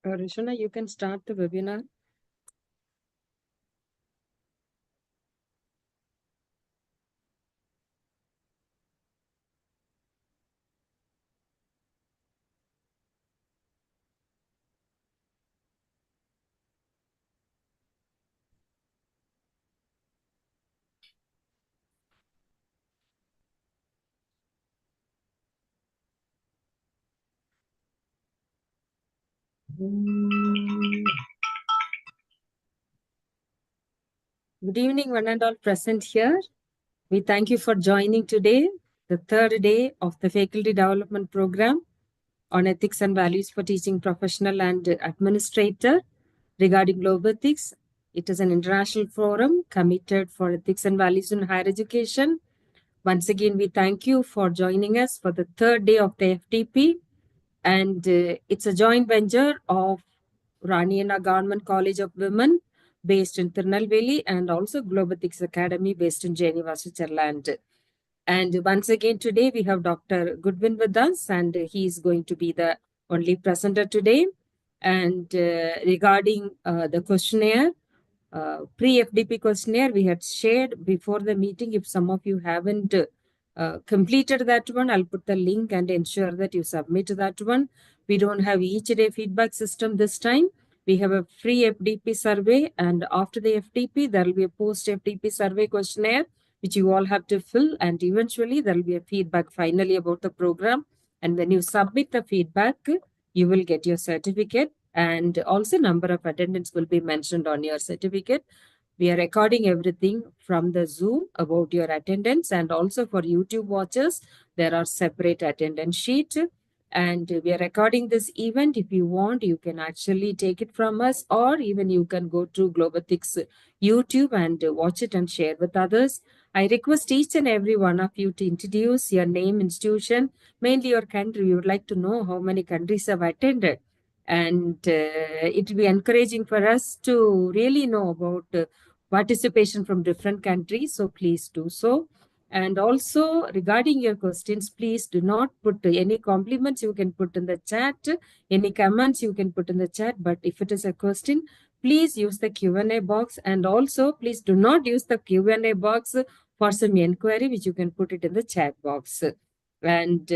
Rishana, you can start the webinar. Good evening, one and all present here. We thank you for joining today, the third day of the Faculty Development Program on Ethics and Values for Teaching Professional and Administrator regarding global ethics. It is an international forum committed for ethics and values in higher education. Once again, we thank you for joining us for the third day of the FTP. And it's a joint venture of Raniana Government College of Women based in Tirunelveli and also Global Ethics Academy based in Geneva, Switzerland. And once again, today we have Dr. Goodwin with us, and he is going to be the only presenter today. And regarding the questionnaire, pre-FDP questionnaire we had shared before the meeting. If some of you haven't completed that one, I'll put the link and ensure that you submit that one. We don't have each day feedback system this time. We have a free FDP survey, and after the FDP, there will be a post-FDP survey questionnaire, which you all have to fill, and eventually there will be a feedback finally about the program. And when you submit the feedback, you will get your certificate, and also number of attendance will be mentioned on your certificate. We are recording everything from the Zoom about your attendance, and also for YouTube watchers, there are separate attendance sheet. And we are recording this event. If you want, you can actually take it from us, or even you can go to Globethics YouTube and watch it and share with others. I request each and every one of you to introduce your name, institution, mainly your country. We would like to know how many countries have attended. And it will be encouraging for us to really know about participation from different countries. So please do so. And also regarding your questions, please do not put any compliments you can put in the chat, any comments you can put in the chat. But if it is a question, please use the Q&A box. And also please do not use the Q&A box for some inquiry, which you can put it in the chat box. And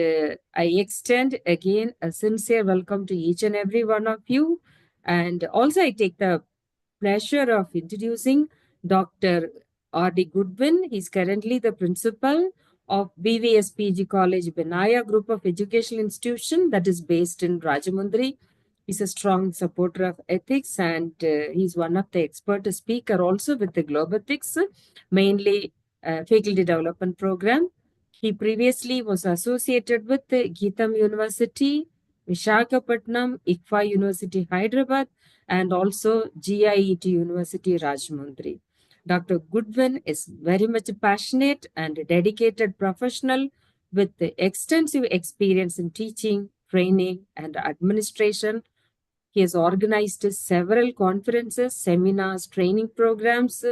I extend again a sincere welcome to each and every one of you. And also I take the pleasure of introducing Dr. R.D. Goodwin. He's currently the principal of BVS PG College, Benaya Group of Educational Institution that is based in Rajamundry. He's a strong supporter of ethics, and he's one of the expert speaker also with the Global Ethics, mainly faculty development program. He previously was associated with the Geetham University, Visakhapatnam, ICFA University, Hyderabad, and also GIET University, Rajahmundry. Dr. Goodwin is very much passionate and dedicated professional with extensive experience in teaching, training, and administration. He has organized several conferences, seminars, training programs,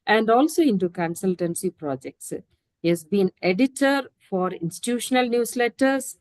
and also into consultancy projects. He has been editor for institutional newsletters.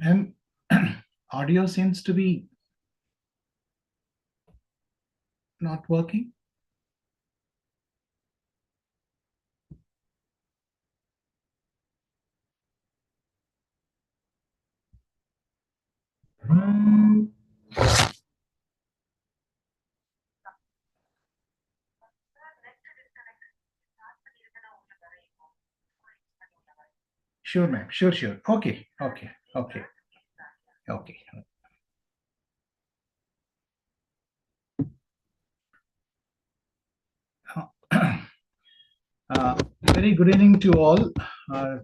And audio seems to be not working. Sure, ma'am. Sure, sure. Okay, okay, okay, okay. Very good evening to all. Uh,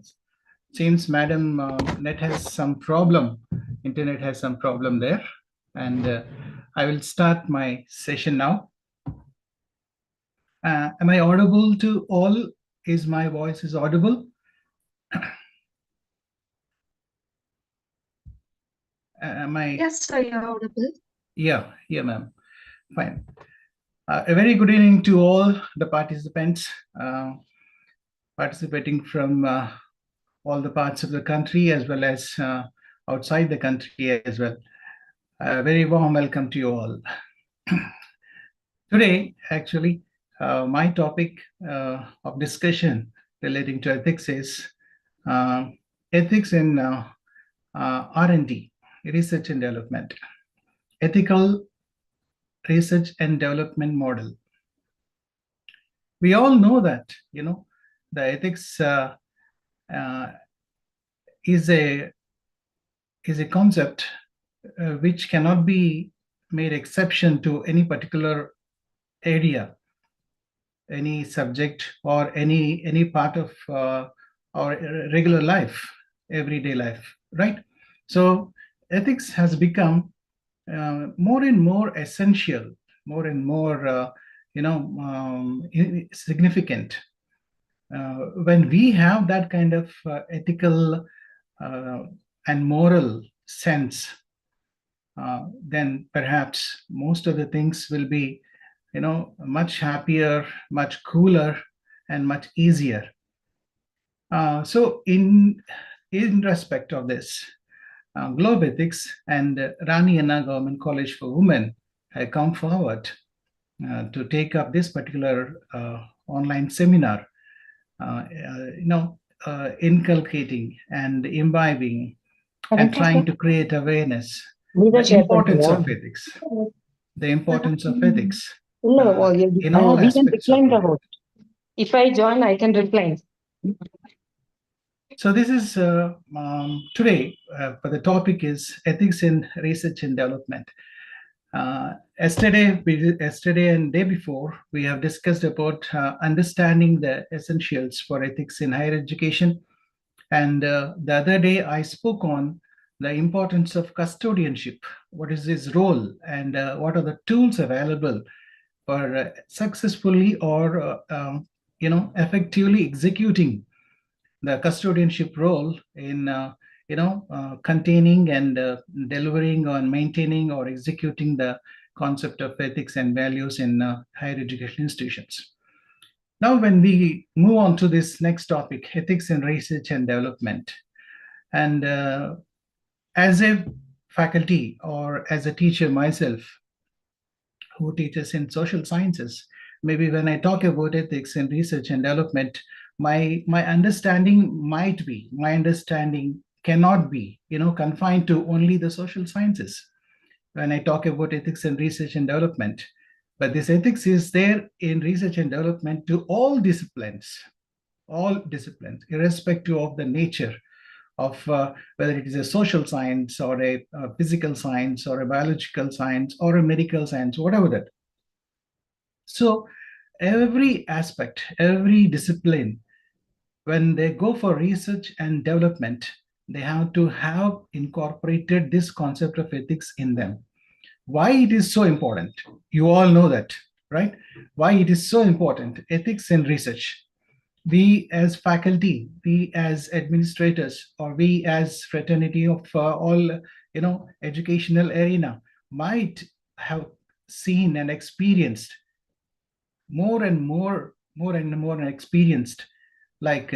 Seems Madam Net has some problem. Internet has some problem there, and I will start my session now. Am I audible to all? Is my voice is audible? Am I? Yes, sir, you're audible. Yeah, yeah, ma'am. Fine. A very good evening to all the participants participating from all the parts of the country as well as outside the country as well. A very warm welcome to you all. Today, actually, my topic of discussion relating to ethics is uh, ethics in R&D, research and development, ethical research and development model. We all know that, the ethics uh, is a concept which cannot be made exception to any particular area, any subject, or any part of our regular life, everyday life, right? So ethics has become more and more essential, more and more significant when we have that kind of ethical uh, and moral sense. Then perhaps most of the things will be, much happier, much cooler, and much easier. So in respect of this, Globe Ethics and Rani Anna Government College for Women have come forward to take up this particular online seminar, inculcating and imbibing and trying to create awareness, the importance of ethics, the importance of ethics in all we can aspects of decline the life. vote. If I join, I can decline. So this is today, for the topic is ethics in research and development. Yesterday and day before, we have discussed about understanding the essentials for ethics in higher education. And the other day, I spoke on the importance of custodianship. What is its role, and what are the tools available for successfully or effectively executing the custodianship role in containing and delivering on maintaining or executing the concept of ethics and values in higher education institutions. Now, when we move on to this next topic, ethics in research and development, and as a faculty or as a teacher myself who teaches in social sciences, maybe when I talk about ethics in research and development, my understanding cannot be confined to only the social sciences when I talk about ethics in research and development. But this ethics is there in research and development to all disciplines, irrespective of the nature of whether it is a social science or a physical science or a biological science or a medical science, whatever that. So every aspect, every discipline, when they go for research and development, they have to have incorporated this concept of ethics in them. Why it is so important? You all know that, right? Why it is so important? Ethics in research. We as faculty, we as administrators, or we as fraternity of all educational arena might have seen and experienced more and more experienced, like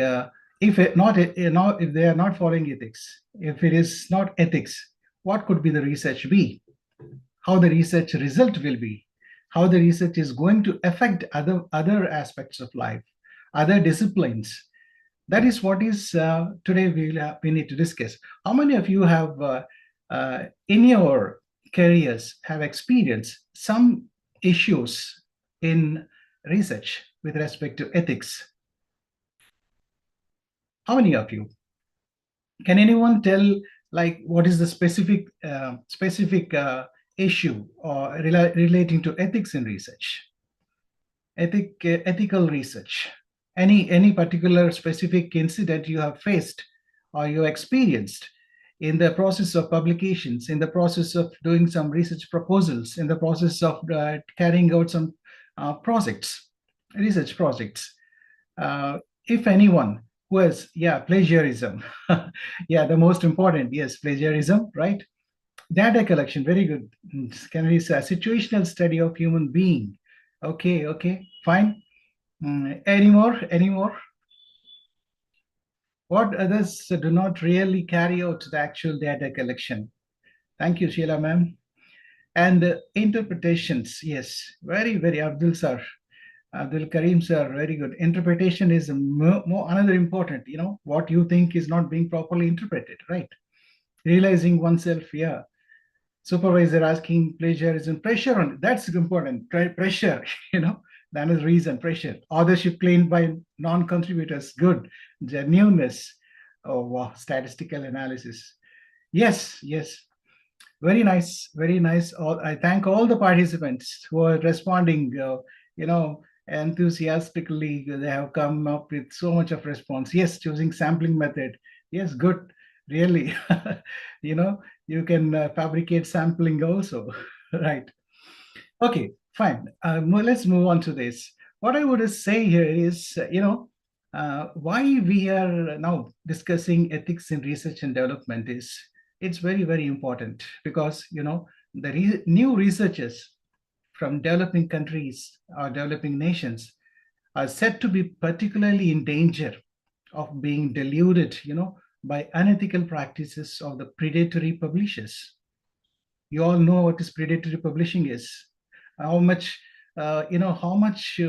if it not if they are not following ethics, if it is not ethics, what could be the research be, how the research result will be, how the research is going to affect other aspects of life, other disciplines. That is what is today we need to discuss. How many of you have in your careers have experienced some issues in research with respect to ethics? How many of you? Can anyone tell like what is the specific issue or relating to ethics in research, ethical research? Any particular specific incident you have faced or you experienced in the process of publications, in the process of doing some research proposals, in the process of carrying out some projects, research projects? uh, if anyone who has, yeah, plagiarism. Yeah, the most important, yes, plagiarism, right? Data collection, very good. Can we say a situational study of human being? Okay, okay, fine. Any more? Any more? What others do not really carry out the actual data collection? Thank you, Sheila, ma'am. And interpretations, yes, very, very, Abdul sir. Abdul Karim sir, very good. Interpretation is more another important, what you think is not being properly interpreted, right? Realizing oneself, yeah. Supervisor asking plagiarism, pressure on, that's important, pressure, that is reason, pressure. Authorship claimed by non-contributors, good. Genuineness, oh, wow, statistical analysis. Yes, yes, very nice, very nice. I thank all the participants who are responding, you know, enthusiastically. They have come up with so much of response. Yes, choosing sampling method. Yes, good. Really, you know, you can fabricate sampling also, right? Okay, fine. Let's move on to this. What I would say here is, why we are now discussing ethics in research and development is it's very, very important because, the new researchers from developing countries or developing nations are said to be particularly in danger of being deluded, by unethical practices of the predatory publishers. You all know what is predatory publishing is, how much how much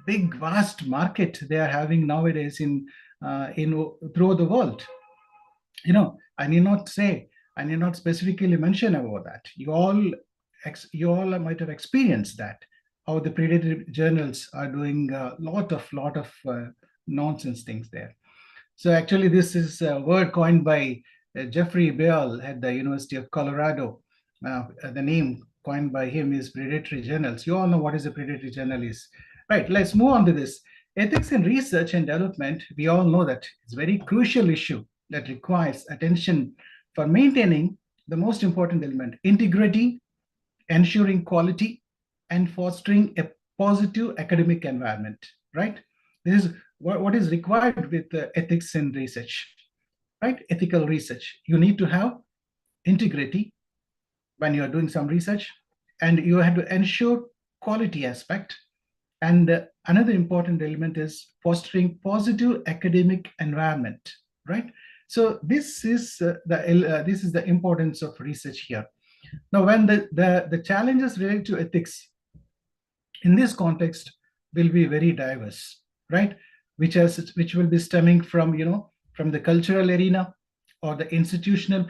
big vast market they are having nowadays in throughout the world. I need not say, I need not specifically mention about that. You all might have experienced that, how the predatory journals are doing a lot of nonsense things there. So actually, this is a word coined by Jeffrey Beall at the University of Colorado. The name coined by him is predatory journals. You all know what is a predatory journal is. Right, let's move on to this. Ethics in research and development, we all know that it's a very crucial issue that requires attention for maintaining the most important element, integrity, ensuring quality, and fostering a positive academic environment, right? This is what is required with ethics in research, right? Ethical research. You need to have integrity when you are doing some research, and you have to ensure quality aspect. And another important element is fostering positive academic environment, right? So this is the importance of research here. Now, when the challenges related to ethics in this context will be very diverse, right? Which will be stemming from from the cultural arena or the institutional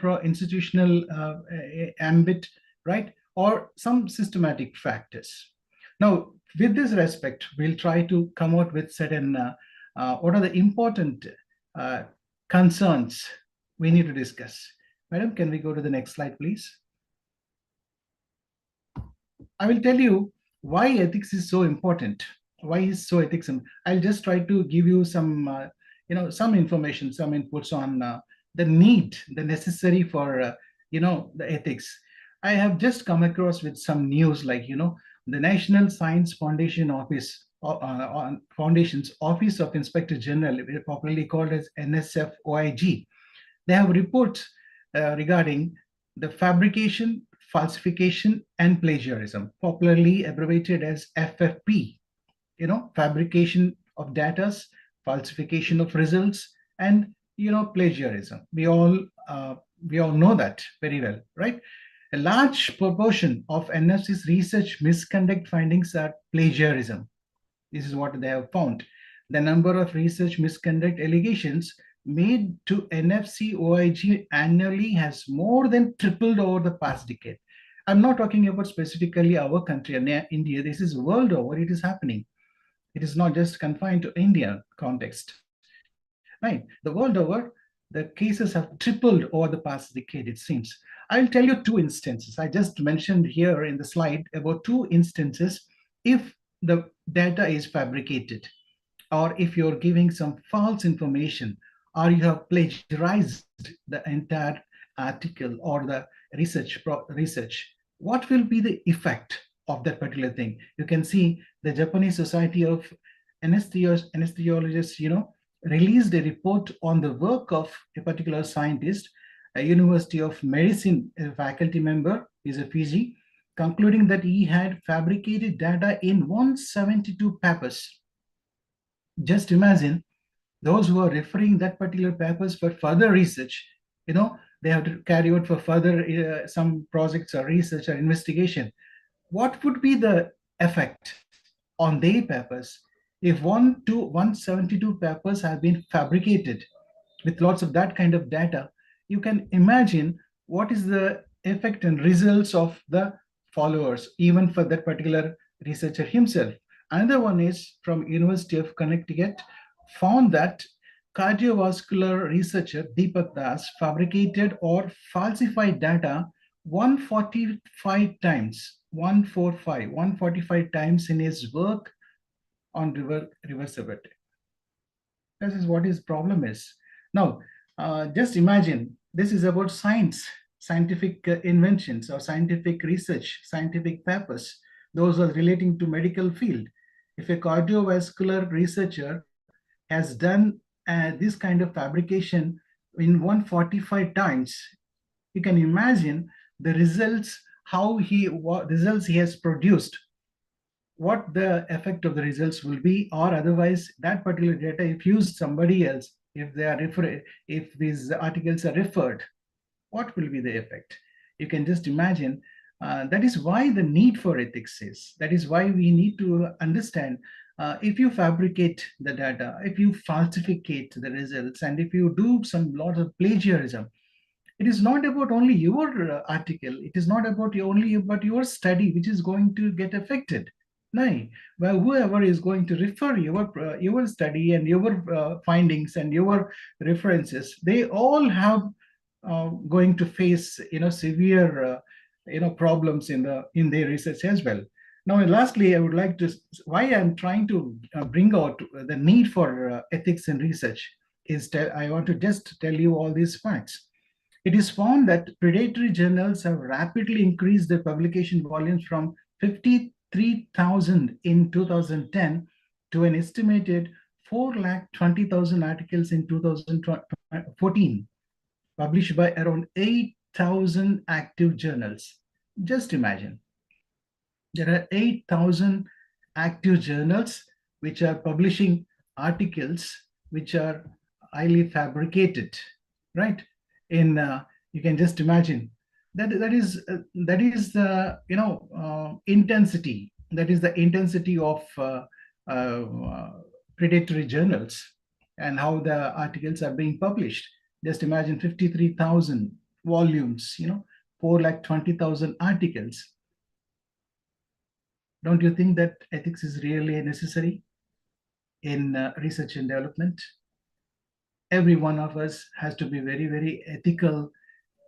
ambit, right? Or some systematic factors. Now, with this respect, we'll try to come out with certain what are the important uh, concerns we need to discuss. Madam, can we go to the next slide, please? I will tell you why ethics is so important. Why is so ethics? I'll just try to give you some information, some inputs on the need, the necessary for, the ethics. I have just come across with some news like, the National Science Foundation Office, Foundation's Office of Inspector General, popularly called as NSFOIG. They have reports regarding the fabrication, falsification, and plagiarism, popularly abbreviated as FFP. Fabrication of data, falsification of results, and plagiarism. We all know that very well, right? A large proportion of NFC's research misconduct findings are plagiarism. This is what they have found. The number of research misconduct allegations made to NFC OIG annually has more than tripled over the past decade. I'm not talking about specifically our country, India. This is world over. It is happening. It is not just confined to India context, right? The world over, the cases have tripled over the past decade, it seems. I'll tell you two instances. I just mentioned here in the slide about two instances if the data is fabricated, or if you're giving some false information, or you have plagiarized the entire article or the research, what will be the effect of that particular thing? You can see the Japanese Society of Anesthesiologists, released a report on the work of a particular scientist, a University of Medicine faculty member, is a PG, concluding that he had fabricated data in 172 papers. Just imagine those who are referring that particular papers for further research, they have to carry out for further some projects or research or investigation. What would be the effect on their papers if 172 papers have been fabricated with lots of that kind of data? You can imagine what is the effect and results of the followers, even for that particular researcher himself. Another one is from University of Connecticut, found that cardiovascular researcher Deepak Das fabricated or falsified data 145 times, 145 times in his work on reversibility. This is what his problem is. Now, just imagine this is about science, scientific inventions or scientific research, scientific papers, those are relating to medical field. If a cardiovascular researcher has done this kind of fabrication in 145 times, you can imagine the results, what results he has produced, what the effect of the results will be, or otherwise that particular data, if used somebody else, if these articles are referred, what will be the effect? You can just imagine. That is why the need for ethics is. That is why we need to understand, if you fabricate the data, if you falsificate the results, and if you do some lot of plagiarism, it is not about only your article. It is not about only about your study which is going to get affected. No, well, whoever is going to refer your study and your findings and your references, they all have going to face severe problems in their research as well. Now, lastly, I would like to, why I'm trying to bring out the need for ethics in research is I want to just tell you all these facts. It is found that predatory journals have rapidly increased their publication volumes from 53,000 in 2010 to an estimated 420,000 articles in 2014, published by around 8,000 active journals. Just imagine. There are 8,000 active journals which are publishing articles which are highly fabricated, right? You can just imagine that is the intensity. That is the intensity of predatory journals and how the articles are being published. Just imagine 53,000 volumes, 420,000 articles. Don't you think that ethics is really necessary in research and development? Every one of us has to be very, very ethical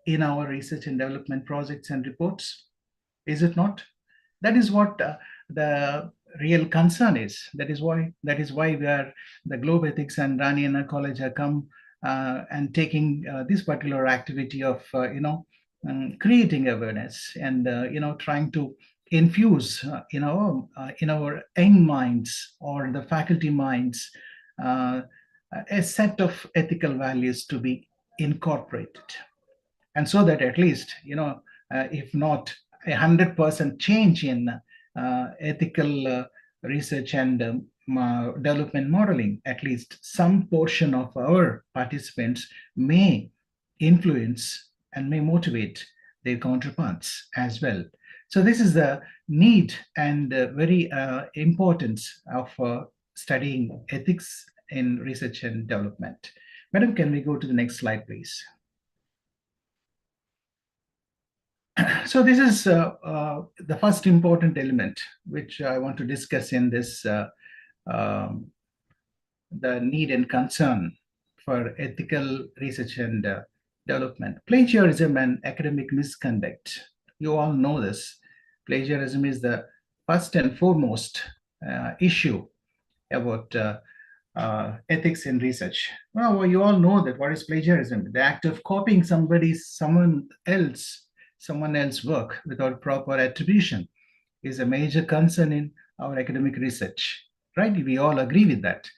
in our research and development projects and reports. Is it not? That is what the real concern is. That is why the Globe Ethics and Rani Anna College have come and taking this particular activity of creating awareness and trying to infuse in our young minds or the faculty minds a set of ethical values to be incorporated, and so that at least if not 100% change in ethical research and development modeling, at least some portion of our participants may influence and may motivate their counterparts as well. So this is the need and very importance of studying ethics in research and development. Madam, can we go to the next slide, please? So this is the first important element which I want to discuss in this, the need and concern for ethical research and development. Plagiarism and academic misconduct. You all know this. Plagiarism is the first and foremost issue about ethics in research. Well, you all know that what is plagiarism? The act of copying someone else work without proper attribution is a major concern in our academic research, right? We all agree with that.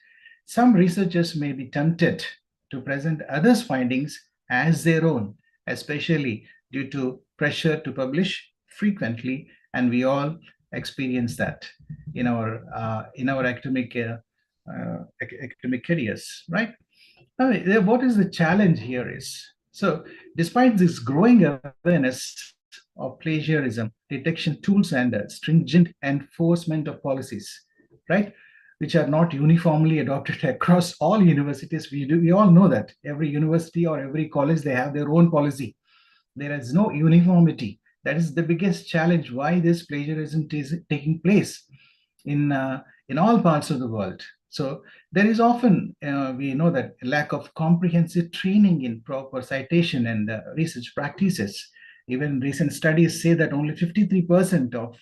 Some researchers may be tempted to present others' findings as their own, especially due to pressure to publish frequently, and we all experience that in our academic careers, right? What is the challenge here is, so despite this growing awareness of plagiarism, detection tools, and stringent enforcement of policies, right, which are not uniformly adopted across all universities. We all know that every university or every college, they have their own policy. There is no uniformity. That is the biggest challenge why this plagiarism is taking place in all parts of the world. So there is often, we know that lack of comprehensive training in proper citation and research practices. Even recent studies say that only 53% of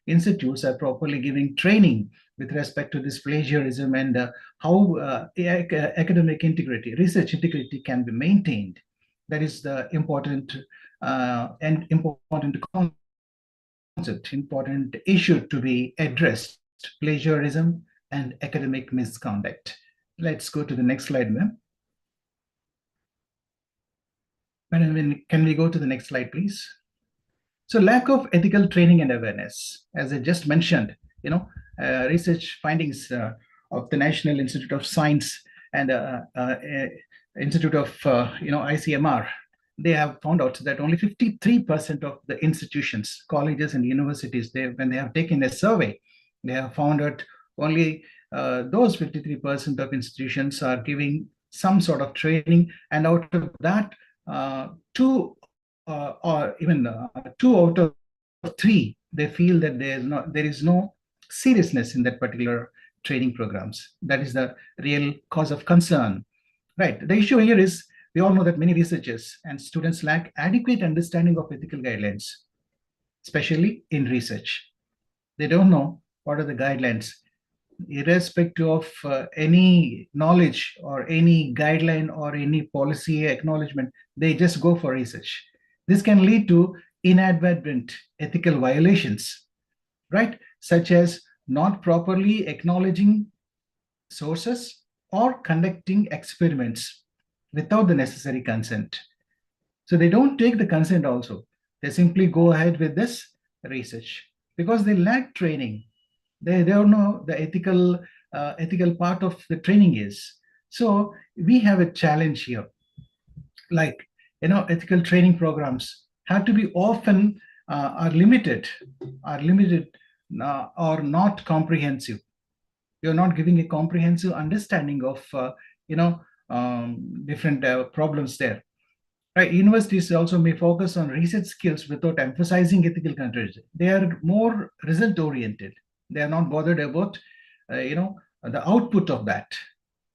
institutes are properly giving training with respect to this plagiarism and how academic integrity, research integrity can be maintained. That is the important concept, important issue to be addressed: plagiarism and academic misconduct. Let's go to the next slide, ma'am. Madam, can we go to the next slide, please? So lack of ethical training and awareness, as I just mentioned, research findings of the National Institute of Science and Institute of ICMR, they have found out that only 53% of the institutions, colleges and universities, when they have taken a survey, they have found out only those 53% of institutions are giving some sort of training, and out of that, two out of three, they feel that there is no seriousness in that particular training programs. That is the real cause of concern, right? The issue here is, we all know that many researchers and students lack adequate understanding of ethical guidelines, especially in research. They don't know what are the guidelines, irrespective of any knowledge or any guideline or any policy acknowledgement. They just go for research. This can lead to inadvertent ethical violations, right? Such as not properly acknowledging sources or conducting experiments without the necessary consent. So they don't take the consent also. They simply go ahead with this research because they lack training. They don't know the ethical part of the training is. So we have a challenge here. Like, ethical training programs have to be often are limited or not comprehensive. You're not giving a comprehensive understanding of different problems there, right? Universities also may focus on research skills without emphasizing ethical controls. They are more result oriented. They are not bothered about the output of that.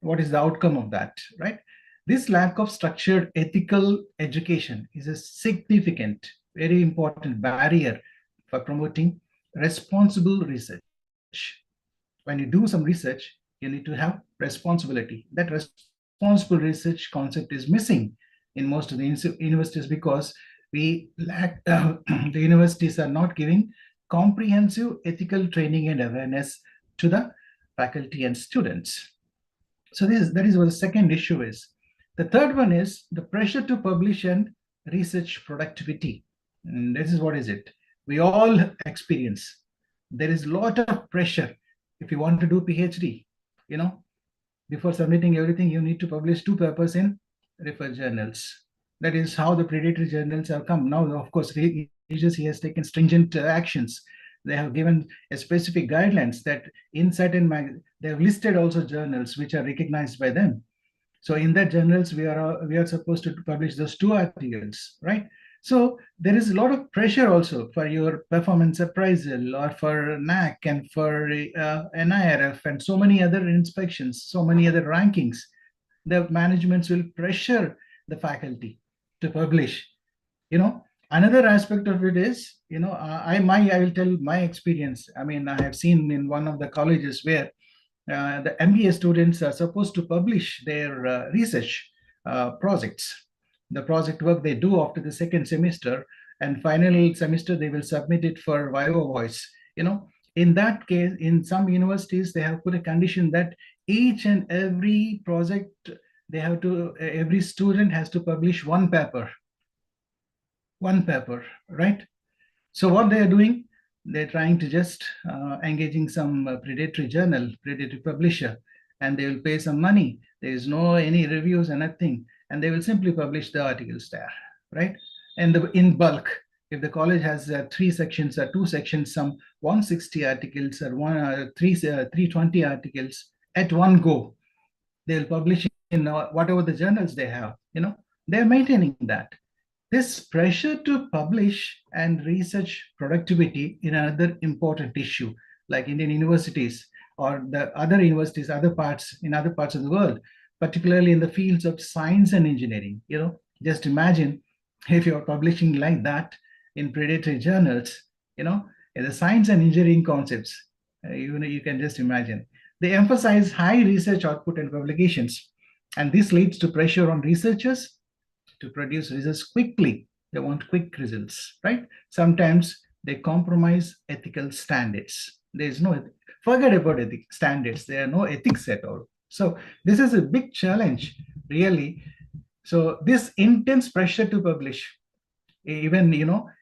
What is the outcome of that, right? This lack of structured ethical education is a significant, very important barrier for promoting responsible research. When you do some research, you need to have responsibility. That responsible research concept is missing in most of the universities because we lack, the universities are not giving comprehensive ethical training and awareness to the faculty and students. So that is what the second issue is. The third one is the pressure to publish and research productivity. And this is what is it? We all experience. There is a lot of pressure. If you want to do PhD, before submitting everything, you need to publish 2 papers in referred journals. That is how the predatory journals have come. Now, of course, the agency has taken stringent actions. They have given a specific guidelines that in certain they have listed also journals which are recognized by them. So in that journals, we are supposed to publish those 2 articles, right? So there is a lot of pressure also for your performance appraisal or for NAC and for NIRF and so many other inspections, so many other rankings. the managements will pressure the faculty to publish. Another aspect of it is, I will tell my experience. I mean, I have seen in one of the colleges where the MBA students are supposed to publish their research projects, the project work they do after the second semester, and final semester they will submit it for Viva Voice. In that case, in some universities, they have put a condition that each and every project every student has to publish one paper, right? So what they are doing, they're trying to just engaging some predatory journal, predatory publisher, and they will pay some money. There is no any reviews and nothing, and they will simply publish the articles there, right? And in bulk, if the college has 3 sections or 2 sections, some 160 articles or 320 articles at one go, they'll publish in whatever the journals they have. They're maintaining that. This pressure to publish and research productivity in another important issue, like Indian universities or the other universities, in other parts of the world, particularly in the fields of science and engineering. Just imagine if you're publishing like that in predatory journals, in the science and engineering concepts, you can just imagine. They emphasize high research output and publications, and this leads to pressure on researchers to produce results quickly. They want quick results, right? Sometimes they compromise ethical standards. There's no, forget about ethic standards. There are no ethics at all. So this is a big challenge, really. So this intense pressure to publish, even,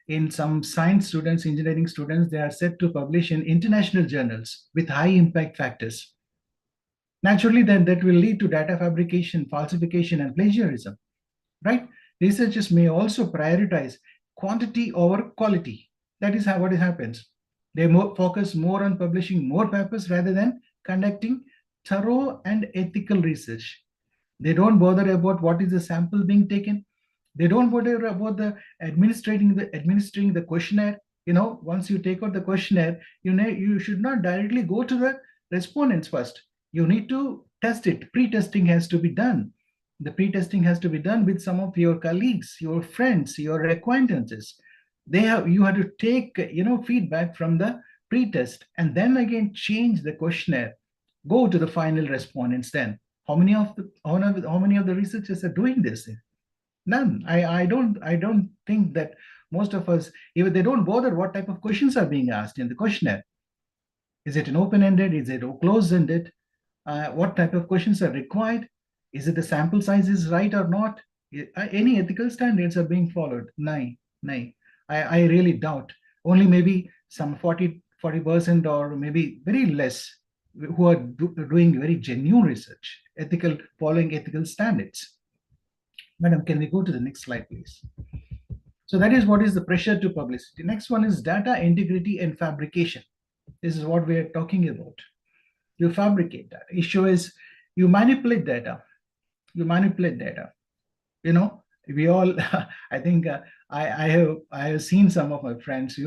in some science students, engineering students, they are set to publish in international journals with high impact factors. Naturally, then that will lead to data fabrication, falsification, and plagiarism, right? Researchers may also prioritize quantity over quality. That is what happens. They focus more on publishing more papers rather than conducting thorough and ethical research. They don't bother about what is the sample being taken. They don't bother about the administering the questionnaire. Once you take out the questionnaire, you should not directly go to the respondents first. You need to test it. Pre-testing has to be done. The pre-testing has to be done with some of your colleagues, your friends, your acquaintances. You have to take feedback from the pre-test and then again change the questionnaire. Go to the final respondents. Then how many of the researchers are doing this? None. I don't think that most of us, even they don't bother what type of questions are being asked in the questionnaire. Is it an open-ended? Is it a closed-ended? What type of questions are required? Is it the sample size is right or not? Any ethical standards are being followed? Nay. I really doubt. Only maybe some 40% or maybe very less who are doing very genuine research, following ethical standards. Madam, can we go to the next slide, please? So that is what is the pressure to publish. The next one is data integrity and fabrication. This is what we are talking about. You fabricate data. Issue is you manipulate data. We all, I think I have seen some of my friends,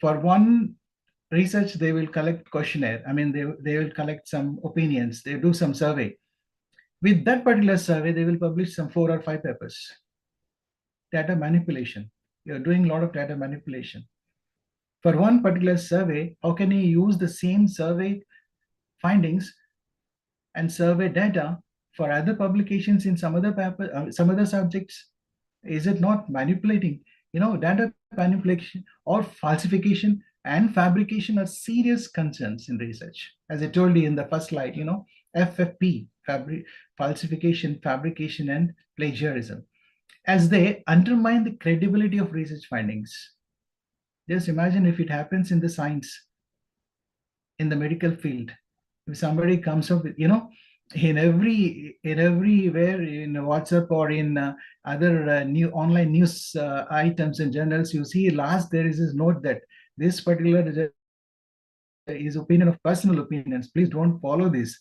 for one research, they will collect questionnaire. I mean, they will collect some opinions. They do some survey. With that particular survey, they will publish some 4 or 5 papers. Data manipulation. You're doing a lot of data manipulation. For one particular survey, how can you use the same survey findings and survey data for other publications in some other paper, some other subjects? Is it not manipulating? Data manipulation or falsification and fabrication are serious concerns in research. As I told you in the first slide, FFP, falsification, fabrication, and plagiarism, as they undermine the credibility of research findings. Just imagine if it happens in the science, in the medical field. If somebody comes up with, in everywhere in WhatsApp or in other new online news items and journals, you see last there is this note that this particular is opinion of personal opinions. Please don't follow this.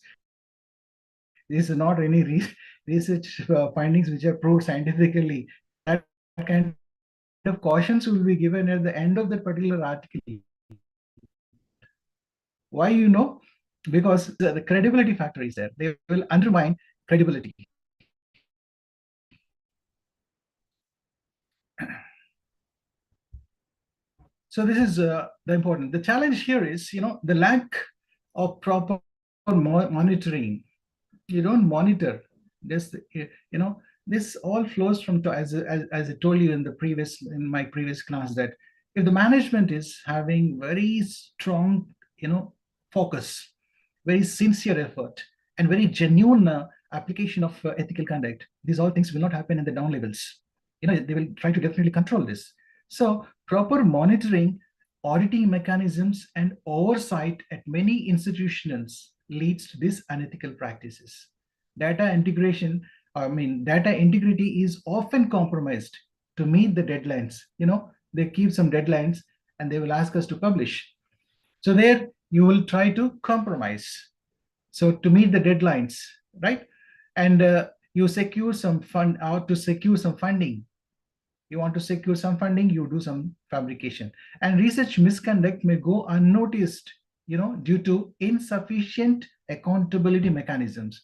This is not any research findings which are proved scientifically. That kind of cautions will be given at the end of that particular article. Why? Because the credibility factor is there. They will undermine credibility. So this is the important. The challenge here is, the lack of proper monitoring. You don't monitor this. This all flows from, as I told you in my previous class, that if the management is having very strong, focus, very sincere effort, and very genuine application of ethical conduct, these all things will not happen in the down levels. They will try to definitely control this. So proper monitoring, auditing mechanisms, and oversight at many institutions leads to these unethical practices. Data integration, data integrity is often compromised to meet the deadlines. They keep some deadlines and they will ask us to publish. So there you will try to compromise. So to meet the deadlines, right? And you secure some fund out to secure some funding. You want to secure some funding, you do some fabrication. And research misconduct may go unnoticed, due to insufficient accountability mechanisms.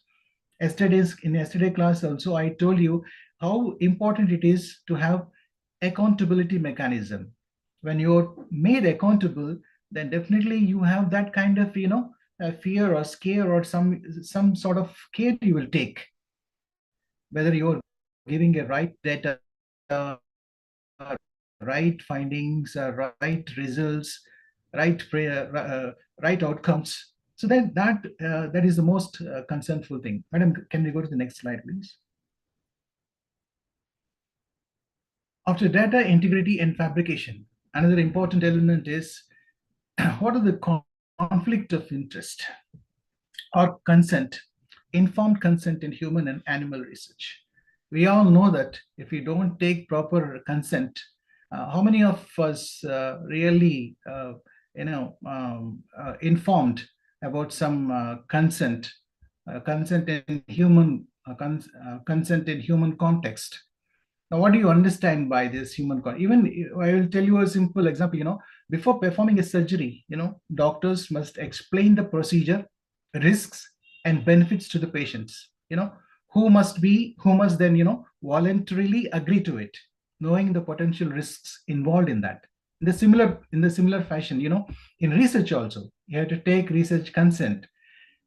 In yesterday class also, I told you how important it is to have accountability mechanism. When you're made accountable, then definitely you have that kind of, fear or scare or some sort of care you will take, whether you're giving a right data, right findings, right results, right outcomes. So then that is the most concernful thing. Madam, can we go to the next slide, please? After data integrity and fabrication, another important element is what are the conflict of interest or consent, informed consent in human and animal research. We all know that if we don't take proper consent, how many of us really, informed about some consent in consent in human context? Now, what do you understand by this human even I will tell you a simple example. Before performing a surgery, doctors must explain the procedure, risks, and benefits to the patients. Who must then voluntarily agree to it, knowing the potential risks involved in that. In the similar fashion, in research also, you have to take research consent.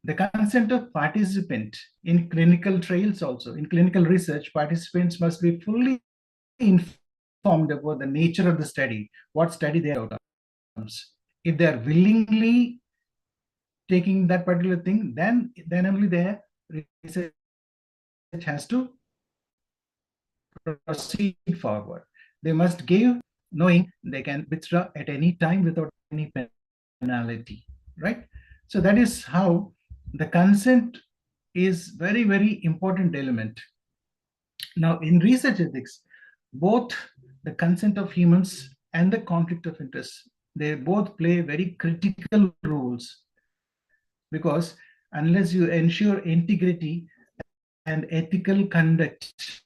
The consent of participant in clinical trials also. In clinical research, participants must be fully informed about the nature of the study, what study they are outcomes. If they are willingly taking that particular thing, then only their research has to proceed forward. They must give, knowing they can withdraw at any time without any penalty, right? So that is how the consent is very, very important element. Now, in research ethics, both the consent of humans and the conflict of interest, they both play very critical roles, because unless you ensure integrity and ethical conduct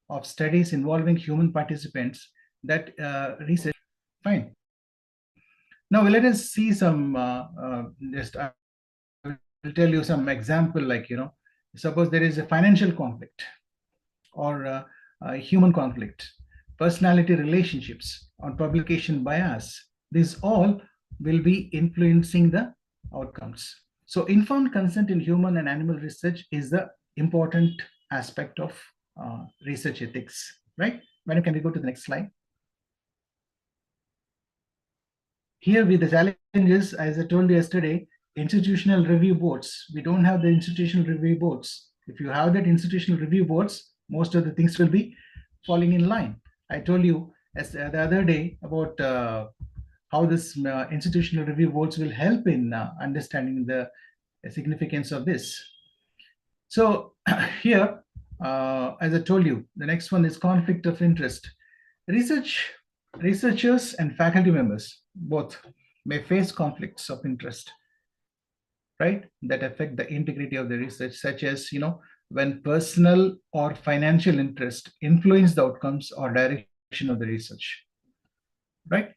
of studies involving human participants, that research, fine. Now let us see some, I will tell you some example, like, suppose there is a financial conflict or human conflict, personality relationships, or publication bias. These all will be influencing the outcomes. So informed consent in human and animal research is the important aspect of research ethics, right? Madam, can we go to the next slide? Here with the challenges, as I told you yesterday, institutional review boards. We don't have the institutional review boards. If you have that institutional review boards, most of the things will be falling in line. I told you the other day about how this institutional review boards will help in understanding the significance of this. So here, as I told you, the next one is conflict of interest. Researchers and faculty members both may face conflicts of interest, right, that affect the integrity of the research, such as, when personal or financial interest influence the outcomes or direction of the research, right?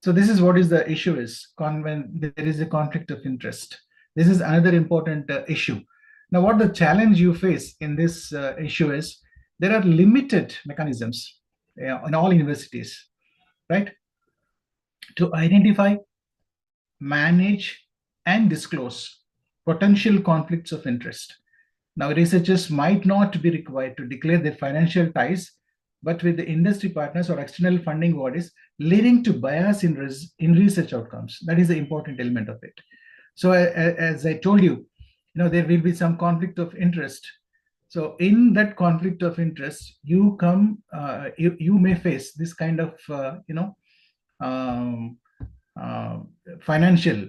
So this is what is the issue is, when there is a conflict of interest. This is another important issue. Now, what the challenge you face in this issue is, there are limited mechanisms in all universities, right? to identify, manage, and disclose potential conflicts of interest. Now, researchers might not be required to declare their financial ties, but with the industry partners or external funding bodies, leading to bias in research outcomes. That is the important element of it. So, as I told you, there will be some conflict of interest. So, in that conflict of interest, you may face this kind of um, uh, financial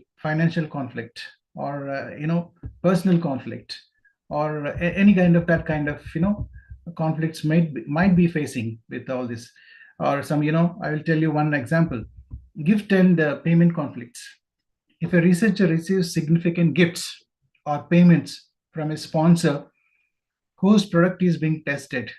conflict, or personal conflict, or any kind of that kind of conflicts might be facing with all this, or some I will tell you one example: gift and payment conflicts. If a researcher receives significant gifts or payments from a sponsor whose product is being tested,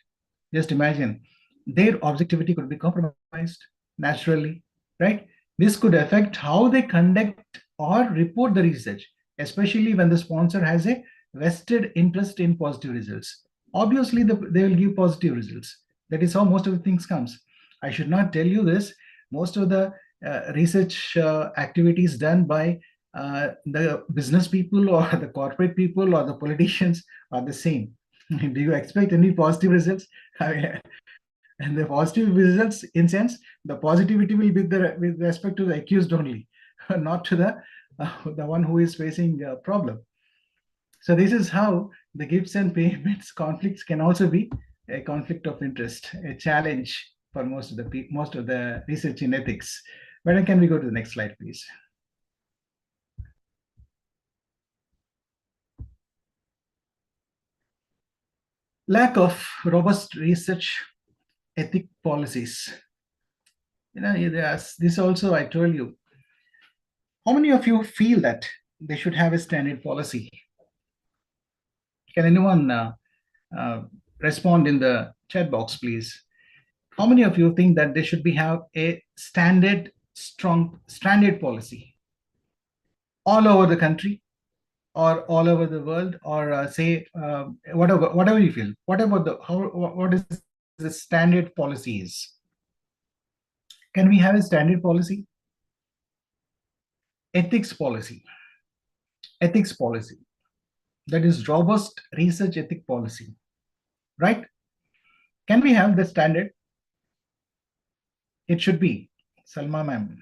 just imagine their objectivity could be compromised naturally, right? This could affect how they conduct or report the research, especially when the sponsor has a vested interest in positive results. Obviously, they will give positive results. That is how most of the things comes. I should not tell you this. Most of the research activities done by the business people or the corporate people or the politicians are the same. Do you expect any positive results? And the positive results, in sense, the positivity will be there with respect to the accused only, not to the one who is facing a problem. So this is how the gifts and payments conflicts can also be a conflict of interest, a challenge for most of the research in ethics. But can we go to the next slide, please? Lack of robust research ethic policies. This also I told you. How many of you feel that they should have a standard policy? Can anyone respond in the chat box, please? How many of you think that they should have a strong standard policy all over the country, or all over the world, or say whatever you feel? What is the standard policies? Can we have a standard policy? Ethics policy. That is robust research ethic policy, right? Can we have the standard? It should be. Salma ma'am.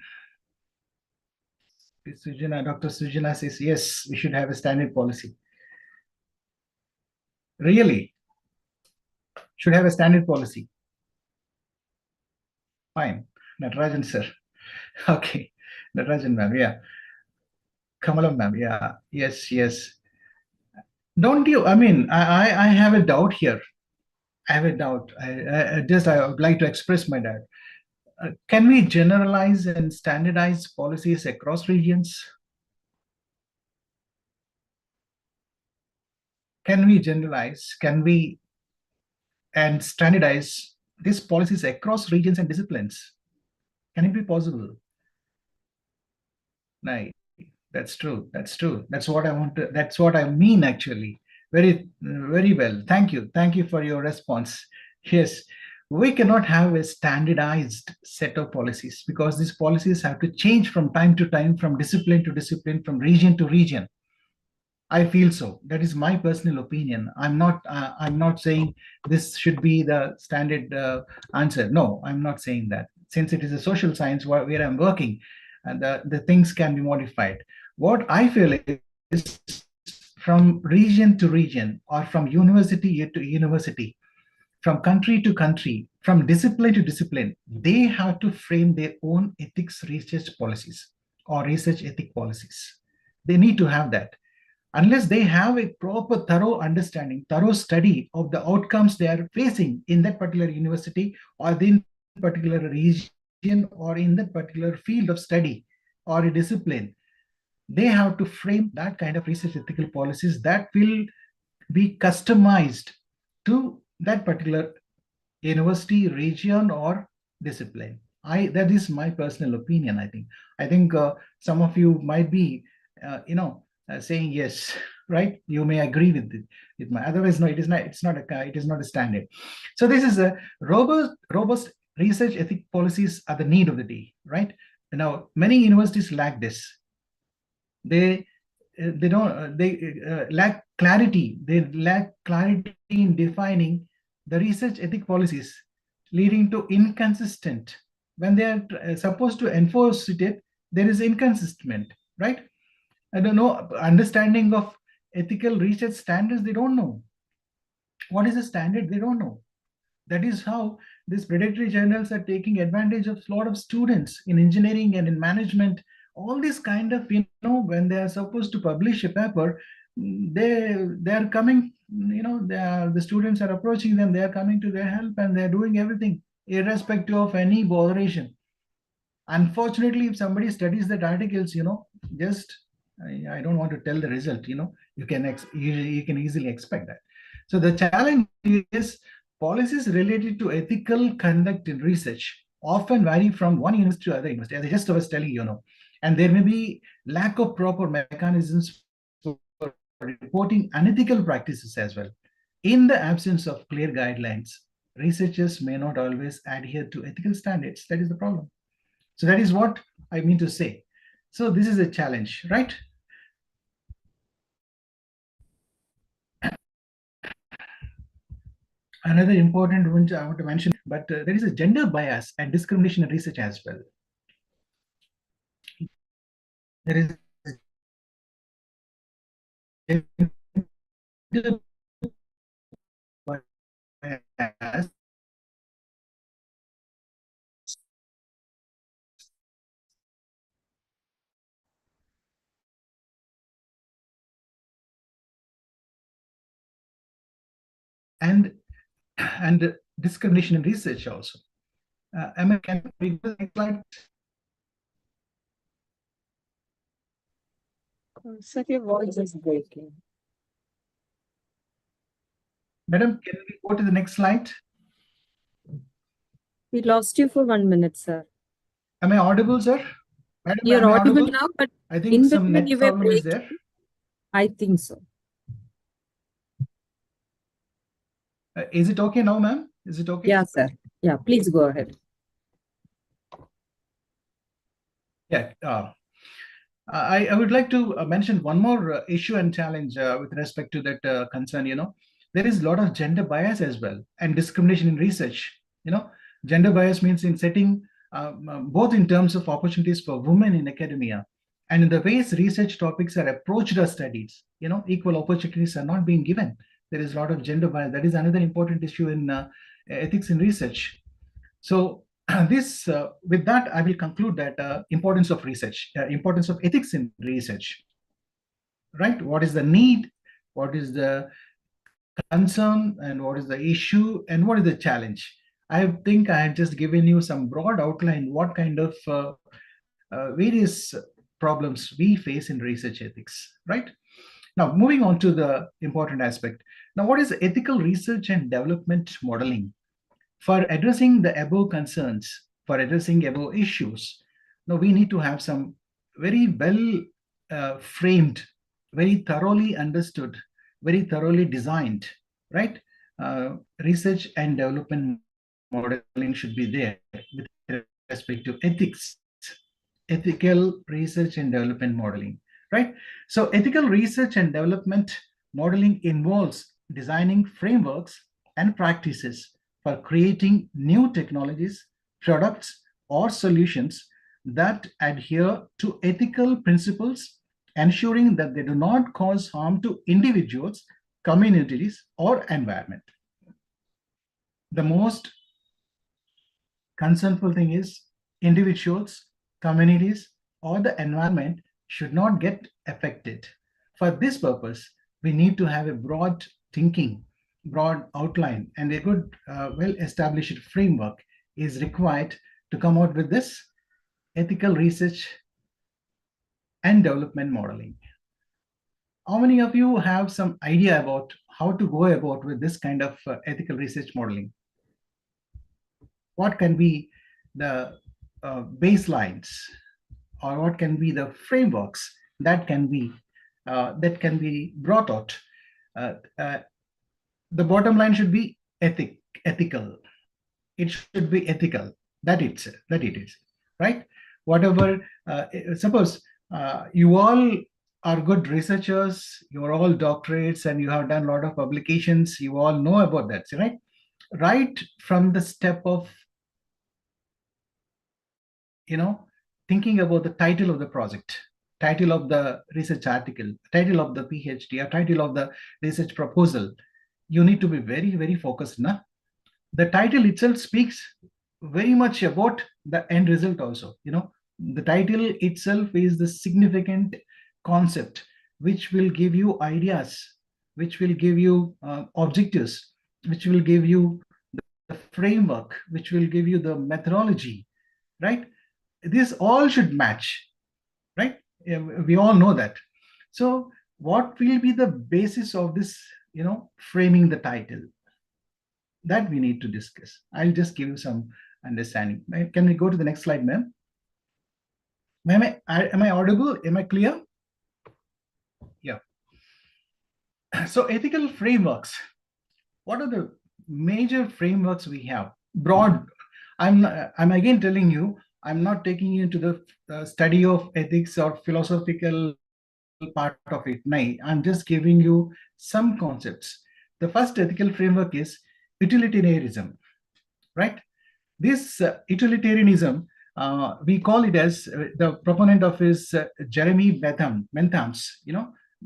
Dr. Sujana says, yes, we should have a standard policy. Really? Should have a standard policy. Fine. Natarajan sir. Okay. Natarajan ma'am, yeah. Kamalam ma'am, yeah. Yes. Don't you? I mean, I have a doubt here. I have a doubt. I would like to express my doubt. Can we generalize and standardize policies across regions? Can we generalize? Can we and standardize these policies across regions and disciplines? Can it be possible? Right. That's true. That's what I want to. That's what I mean, actually. Very well. Thank you for your response. Yes, we cannot have a standardized set of policies, because these policies have to change from time to time, from discipline to discipline, from region to region. I feel so. That is my personal opinion. I'm not saying this should be the standard answer. No, I'm not saying that. Since it is a social science where I'm working, and the things can be modified. What I feel is, from region to region, or from university to university, from country to country, from discipline to discipline, they have to frame their own ethics research policies or research ethic policies. They need to have that. Unless they have a proper, thorough understanding, thorough study of the outcomes they are facing in that particular university, or in particular region, or in that particular field of study or a discipline, they have to frame that kind of research ethical policies that will be customized to that particular university, region, or discipline. That is my personal opinion. I think some of you might be saying yes, right? You may agree with my. Otherwise, no, it is not. It is not a standard. So this is a robust research ethic policies are the need of the day, right? Now, many universities lack this. They don't they lack clarity. They lack clarity in defining the research ethic policies, leading to inconsistent. When they are supposed to enforce it, there is inconsistent, right? I don't know understanding of ethical research standards. They don't know what is the standard. They don't know. That is how these predatory journals are taking advantage of a lot of students in engineering and in management. All this kind of, when they are supposed to publish a paper, they are coming, the students are approaching them, they are coming to their help, and they are doing everything irrespective of any botheration. Unfortunately, if somebody studies that articles, just I don't want to tell the result. You can easily expect that. So the challenge is policies related to ethical conduct in research often vary from one university to other university, as I just was telling and there may be lack of proper mechanisms for reporting unethical practices as well. In the absence of clear guidelines, researchers may not always adhere to ethical standards. That is the problem. So that is what I mean to say. So this is a challenge, right? Another important one I want to mention, but there is a gender bias and discrimination in research as well. There is gender bias and discrimination in research also. Emma, can we go to the next slide? Sir, your voice is breaking. Madam, can we go to the next slide? We lost you for 1 minute, sir. Am I audible, sir? Madam, You're am I audible audible? now, but I think in some between net you were problem is breaking. there. I think so. Is it okay now, ma'am? Is it okay? Yeah, sir. Yeah, please go ahead. Yeah. I would like to mention one more issue and challenge with respect to that concern. There is a lot of gender bias as well and discrimination in research. Gender bias means in setting both in terms of opportunities for women in academia and in the ways research topics are approached or studied. Equal opportunities are not being given. There is a lot of gender bias. That is another important issue in ethics in research. So this with that, I will conclude that importance of research, importance of ethics in research. Right? What is the need? What is the concern? And what is the issue? And what is the challenge? I think I have just given you some broad outline what kind of various problems we face in research ethics. Right? Now, moving on to the important aspect. Now, what is ethical research and development modeling? For addressing the above concerns, for addressing above issues, now we need to have some very well framed, very thoroughly understood, very thoroughly designed, right? Research and development modeling should be there with respect to ethics, ethical research and development modeling, right? So ethical research and development modeling involves designing frameworks and practices for creating new technologies, products, or solutions that adhere to ethical principles, ensuring that they do not cause harm to individuals, communities, or environment. The most concernful thing is individuals, communities, or the environment should not get affected. For this purpose, we need to have a broad thinking, broad outline, and a good, well-established framework is required to come out with this ethical research and development modeling. How many of you have some idea about how to go about with this kind of ethical research modeling? What can be the baselines, or what can be the frameworks that can be brought out? The bottom line should be ethical. It should be ethical. That it is, right? whatever, suppose you all are good researchers, you're all doctorates, and you have done a lot of publications, you all know about that, right? Right from the step of, thinking about the title of the project, title of the research article, title of the PhD, or title of the research proposal, you need to be very, very focused. The title itself speaks very much about the end result also. The title itself is the significant concept which will give you ideas, which will give you objectives, which will give you the framework, which will give you the methodology, right? This all should match, right? We all know that. So what will be the basis of this, framing the title? That we need to discuss. I'll just give you some understanding. Can we go to the next slide, ma'am? Am I audible? Am I clear? Yeah. So ethical frameworks. What are the major frameworks we have? Broad. I'm again telling you, I'm not taking you into the study of ethics or philosophical part of it. No, I'm just giving you some concepts. The first ethical framework is utilitarianism, right? This utilitarianism, we call it as the proponent of is Jeremy Bentham's.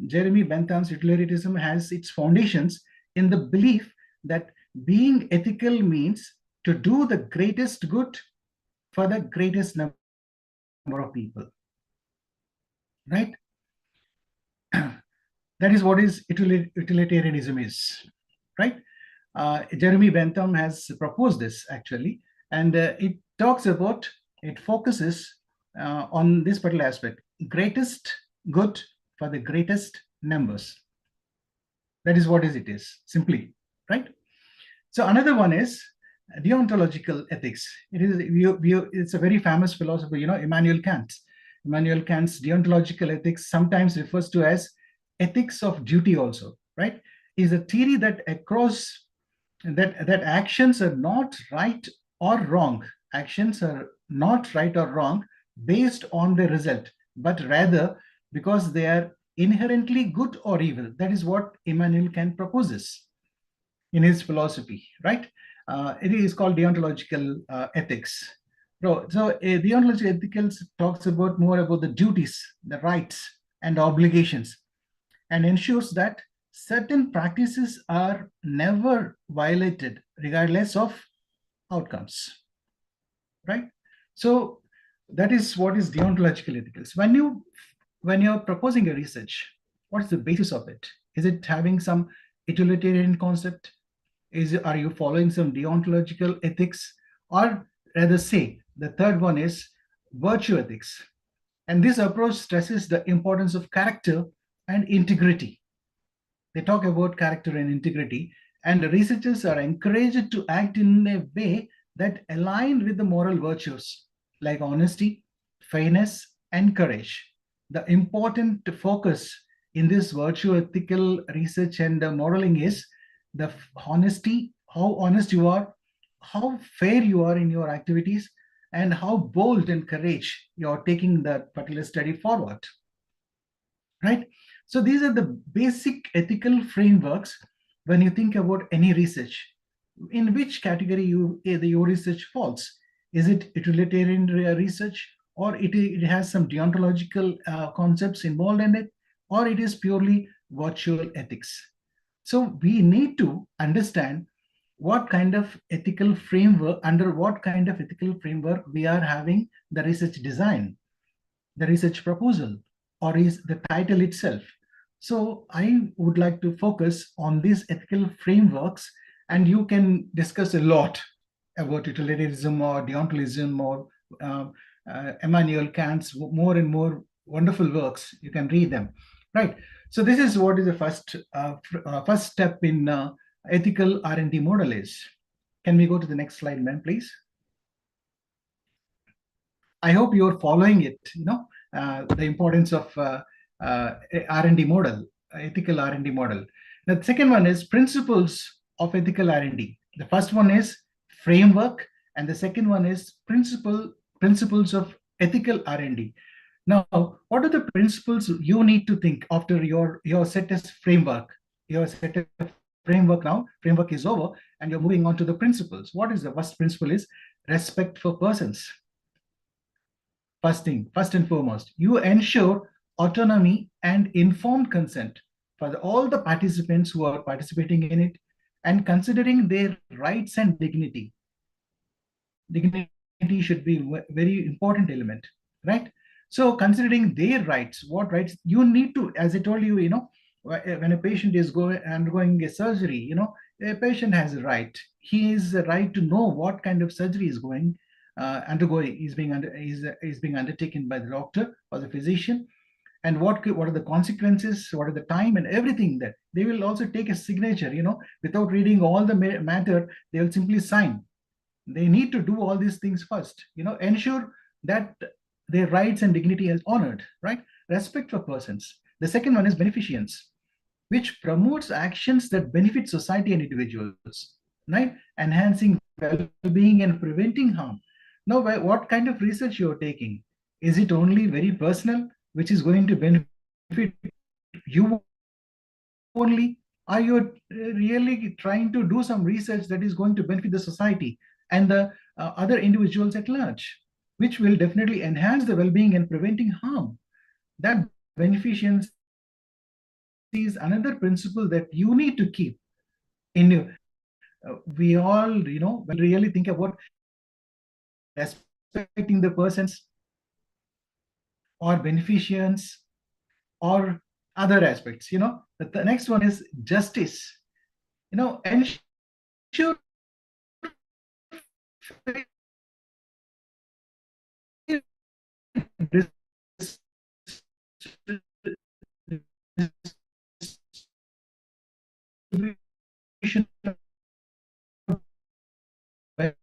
Jeremy Bentham's utilitarianism has its foundations in the belief that being ethical means to do the greatest good for the greatest number of people, right? That is what is utilitarianism is, right? Jeremy Bentham has proposed this actually, and it focuses on this particular aspect: greatest good for the greatest numbers. That is what it is, simply, right? So another one is deontological ethics. It's a very famous philosopher, Immanuel Kant. Immanuel Kant's deontological ethics sometimes refers to as ethics of duty also, right? Is a theory that actions are not right or wrong. Actions are not right or wrong based on the result, but rather because they are inherently good or evil. That is what Immanuel Kant proposes in his philosophy, right? It is called deontological ethics. So deontological ethics talks about more about the duties, the rights, and obligations, and ensures that certain practices are never violated regardless of outcomes, right? So that is what is deontological ethics. When you're proposing a research, what's the basis of it? Is it having some utilitarian concept? Are you following some deontological ethics? Or rather say, the third one is virtue ethics. And this approach stresses the importance of character and integrity. They talk about character and integrity, and the researchers are encouraged to act in a way that align with the moral virtues like honesty, fairness, and courage. The important focus in this virtue ethical research and modeling is the honesty, how honest you are, how fair you are in your activities, and how bold and courage you are taking that particular study forward, right? So these are the basic ethical frameworks when you think about any research. In which category your research falls? Is it utilitarian research, or it has some deontological concepts involved in it, or it is purely virtual ethics? So we need to understand what kind of ethical framework, under what kind of ethical framework we are having the research design, the research proposal, or is the title itself. So I would like to focus on these ethical frameworks, and you can discuss a lot about utilitarianism or deontologism or Immanuel Kant's more and more wonderful works. You can read them, right? So this is what is the first step in ethical R&D model is. Can we go to the next slide, ma'am, please? I hope you're following it, the importance of R&D model, ethical R&D model. The second one is principles of ethical R&D. The first one is framework, and the second one is principles of ethical R&D. Now, what are the principles you need to think after your set as framework? Your set of framework now, framework is over, and you're moving on to the principles. What is the first principle is respect for persons. First and foremost, you ensure autonomy and informed consent for all the participants who are participating in it, and considering their rights and dignity. Dignity should be a very important element, right? So considering their rights, what rights you need to, as I told you, when a patient is undergoing a surgery, a patient has a right. He is the right to know what kind of surgery is undergoing, is being undertaken by the doctor or the physician, and what are the consequences, what are the time and everything. That they will also take a signature, without reading all the matter. They will simply sign. They need to do all these things first, ensure that their rights and dignity is honored, right? Respect for persons. The second one is beneficence, which promotes actions that benefit society and individuals, right? Enhancing well-being and preventing harm. Now, what kind of research you're taking? Is it only very personal, which is going to benefit you only? Are you really trying to do some research that is going to benefit the society and the other individuals at large, which will definitely enhance the well-being and preventing harm? That beneficence is another principle that you need to keep in you. We all, when really think about respecting the persons or beneficence or other aspects, the next one is justice, ensure distribution of benefits,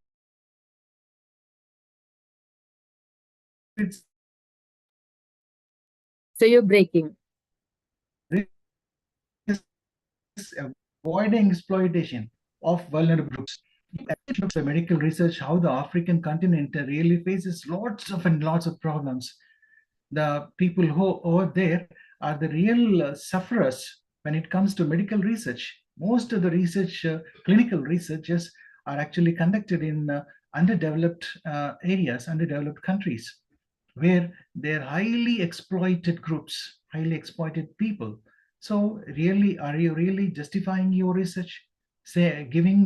So you're breaking. avoiding exploitation of vulnerable groups. The medical research, how the African continent really faces lots of problems. The people who over there are the real sufferers when it comes to medical research. Most of the research, clinical researches, are actually conducted in underdeveloped areas, underdeveloped countries, where they're highly exploited groups, highly exploited people. So, really, are you really justifying your research? Say, giving,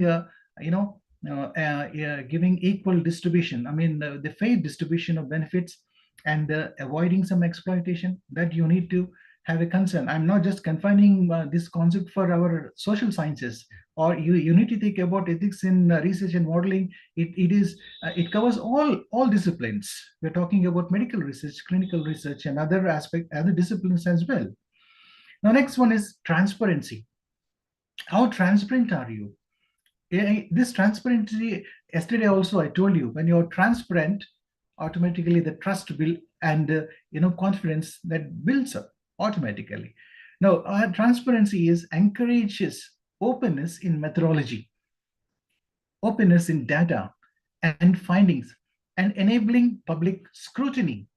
giving equal distribution. I mean, the fair distribution of benefits, and avoiding some exploitation. That you need to have a concern. I'm not just confining this concept for our social sciences, or you need to think about ethics in research and modeling. It covers all disciplines. We're talking about medical research, clinical research, and other disciplines as well. Now, next one is transparency. How transparent are you? This transparency, yesterday also I told you, when you're transparent, automatically the trust will, and confidence that builds up automatically. Now, transparency encourages openness in methodology, openness in data and findings, and enabling public scrutiny.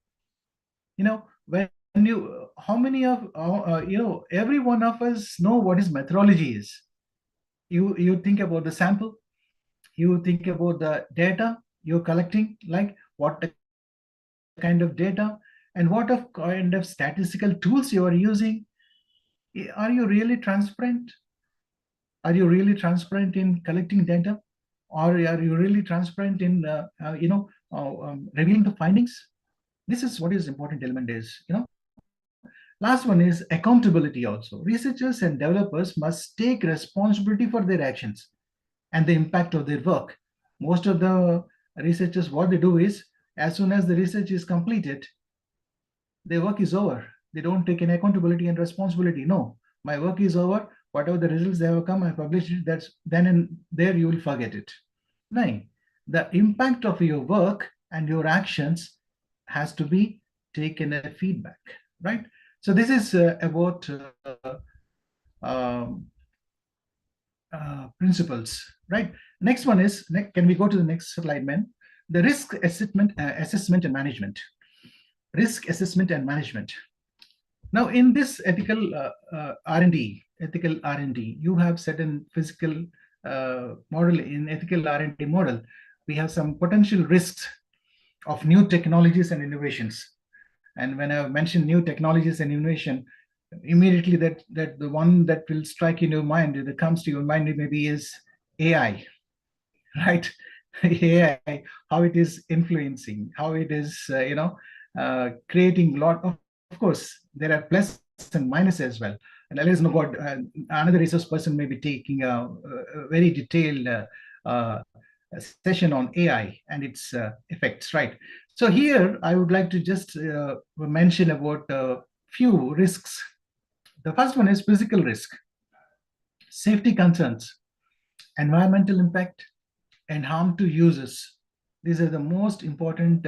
When you how many of every one of us know what is methodology is. You think about the sample, you think about the data you're collecting, like what kind of data and what kind of statistical tools you are using. Are you really transparent? Are you really transparent in collecting data, or are you really transparent in revealing the findings? This is what is important element is. Last one is accountability. Also, researchers and developers must take responsibility for their actions and the impact of their work. Most of the researchers, what they do is, as soon as the research is completed, their work is over. They don't take any accountability and responsibility. No, my work is over. Whatever the results they have come, I published it. That's then and there you will forget it. Nine, the impact of your work and your actions has to be taken as feedback, right? So this is about um, principles, right? Next one is, can we go to the next slide, man? The risk assessment and management. risk assessment and management. Now, in this ethical R&D, you have certain physical model. In ethical R&D model, we have some potential risks of new technologies and innovations. And when I mention new technologies and innovation, immediately that the one that will strike in your mind, that comes to your mind, maybe is AI, right? AI, how it is influencing, how it is, creating a lot. Of course, there are plus and minus as well. And let us know what another resource person may be taking a very detailed session on AI and its effects, right? So here I would like to just mention about a few risks. The first one is physical risk, safety concerns, environmental impact, and harm to users. These are the most important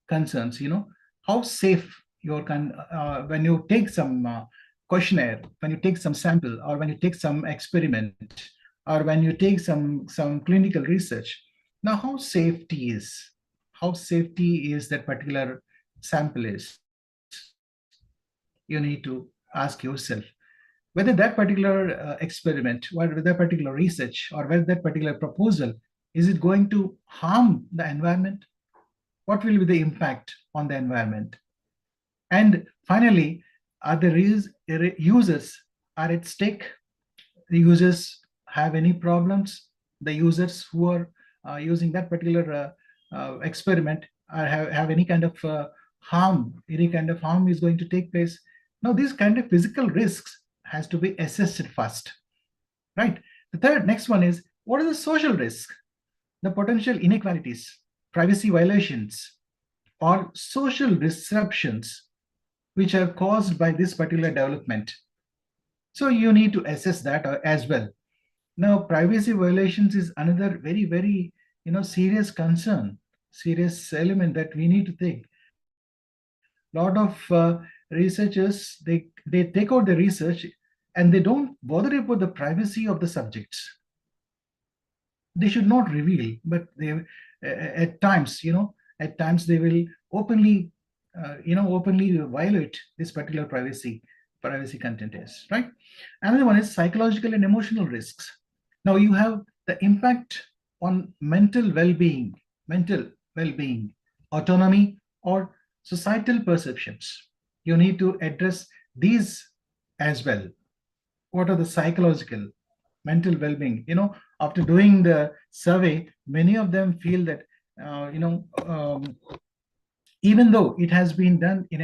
concerns. How safe when you take some questionnaire, when you take some sample, or when you take some experiment, or when you take some clinical research. Now, how safety is that particular sample is. You need to ask yourself whether that particular experiment, or whether that particular research, or whether that particular proposal, is it going to harm the environment? What will be the impact on the environment? And finally, are the users are at stake? The users have any problems? The users who are using that particular experiment have any kind of harm? Any kind of harm is going to take place? Now, these kind of physical risks has to be assessed first, right? The next one is, what are the social risks? The potential inequalities, privacy violations, or social disruptions which are caused by this particular development. So you need to assess that as well. Now, privacy violations is another very, very serious concern, serious element that we need to think. A lot of researchers, they take out the research and they don't bother about the privacy of the subjects. They should not reveal, but they at times they will openly openly violate this particular privacy content is, right? Another one is psychological and emotional risks. Now you have the impact on mental well-being, autonomy, or societal perceptions. You need to address these as well. What are the psychological, mental well-being? After doing the survey, many of them feel that even though it has been done in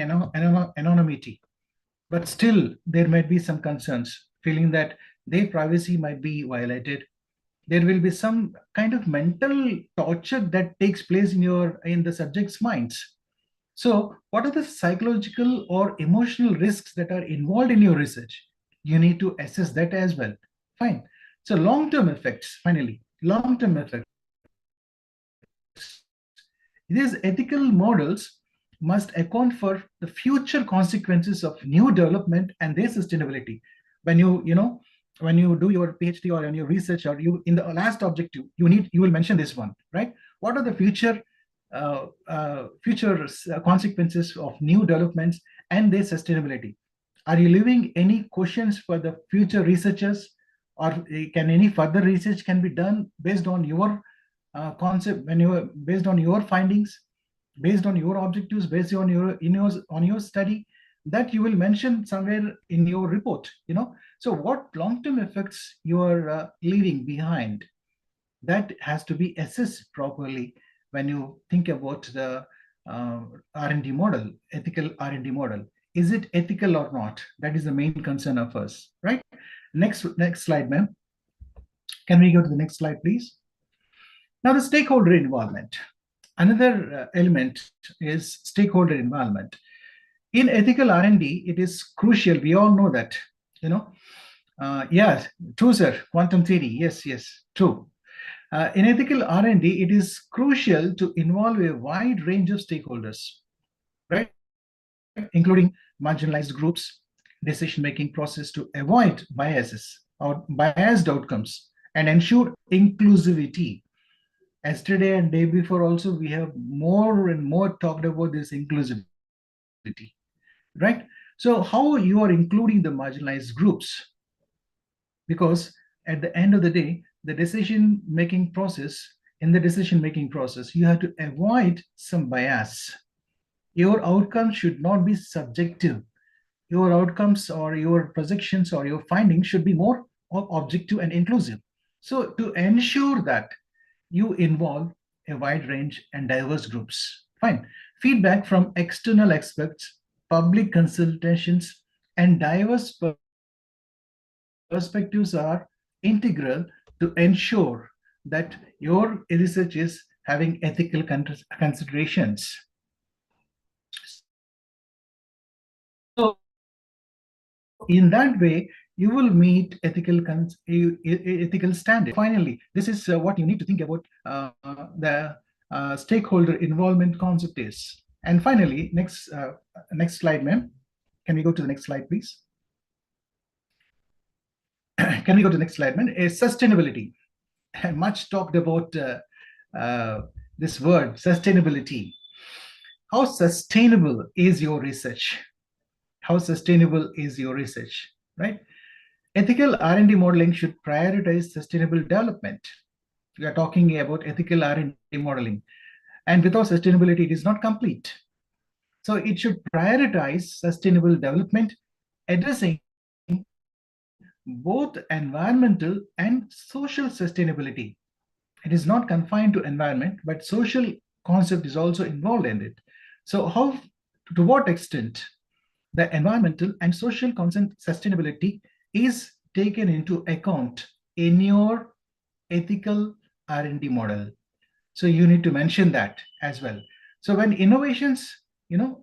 anonymity, but still there might be some concerns, feeling that their privacy might be violated. There will be some kind of mental torture that takes place in the subject's minds. So, what are the psychological or emotional risks that are involved in your research? You need to assess that as well. Fine. So, long-term effects, finally, long-term effects. These ethical models must account for the future consequences of new development and their sustainability. When when you do your PhD or in your research, or you in the last objective, you will mention this one, right? What are the future consequences of new developments and their sustainability? Are you leaving any questions for the future researchers, or can any further research can be done based on your concept, based on your findings, based on your objectives, based on your study, that you will mention somewhere in your report? So what long-term effects you are leaving behind, that has to be assessed properly when you think about the R&D model, ethical R&D model. Is it ethical or not? That is the main concern of us, right? Next slide, ma'am. Can we go to the next slide, please? Now, the stakeholder involvement. Another element is stakeholder involvement. In ethical R&D, it is crucial. We all know that, yes, true, sir. Quantum theory, yes, true. In ethical R&D, it is crucial to involve a wide range of stakeholders, right? Including marginalized groups, decision-making process to avoid biases or biased outcomes and ensure inclusivity. Yesterday and day before also, we have more and more talked about this inclusivity. right? So how you are including the marginalized groups, because at the end of the day, the decision making process, in the decision making process, you have to avoid some bias. Your outcome should not be subjective. Your outcomes or your projections or your findings should be more objective and inclusive. So to ensure that you involve a wide range and diverse groups. Fine. Feedback from external experts, public consultations, and diverse perspectives are integral to ensure that your research is having ethical considerations. So, in that way, you will meet ethical standards. Finally, this is what you need to think about the stakeholder involvement concept is. And finally, next slide, ma'am. Can we go to the next slide, please? Can we go to the next slide, ma'am? Sustainability. Much talked about this word, sustainability. How sustainable is your research? How sustainable is your research, right? Ethical R&D modeling should prioritize sustainable development. We are talking about ethical R&D modeling. And without sustainability, it is not complete. So it should prioritize sustainable development, addressing both environmental and social sustainability. It is not confined to environment, but social concept is also involved in it. So to what extent the environmental and social consent sustainability is taken into account in your ethical R&D model. So you need to mention that as well. So when innovations,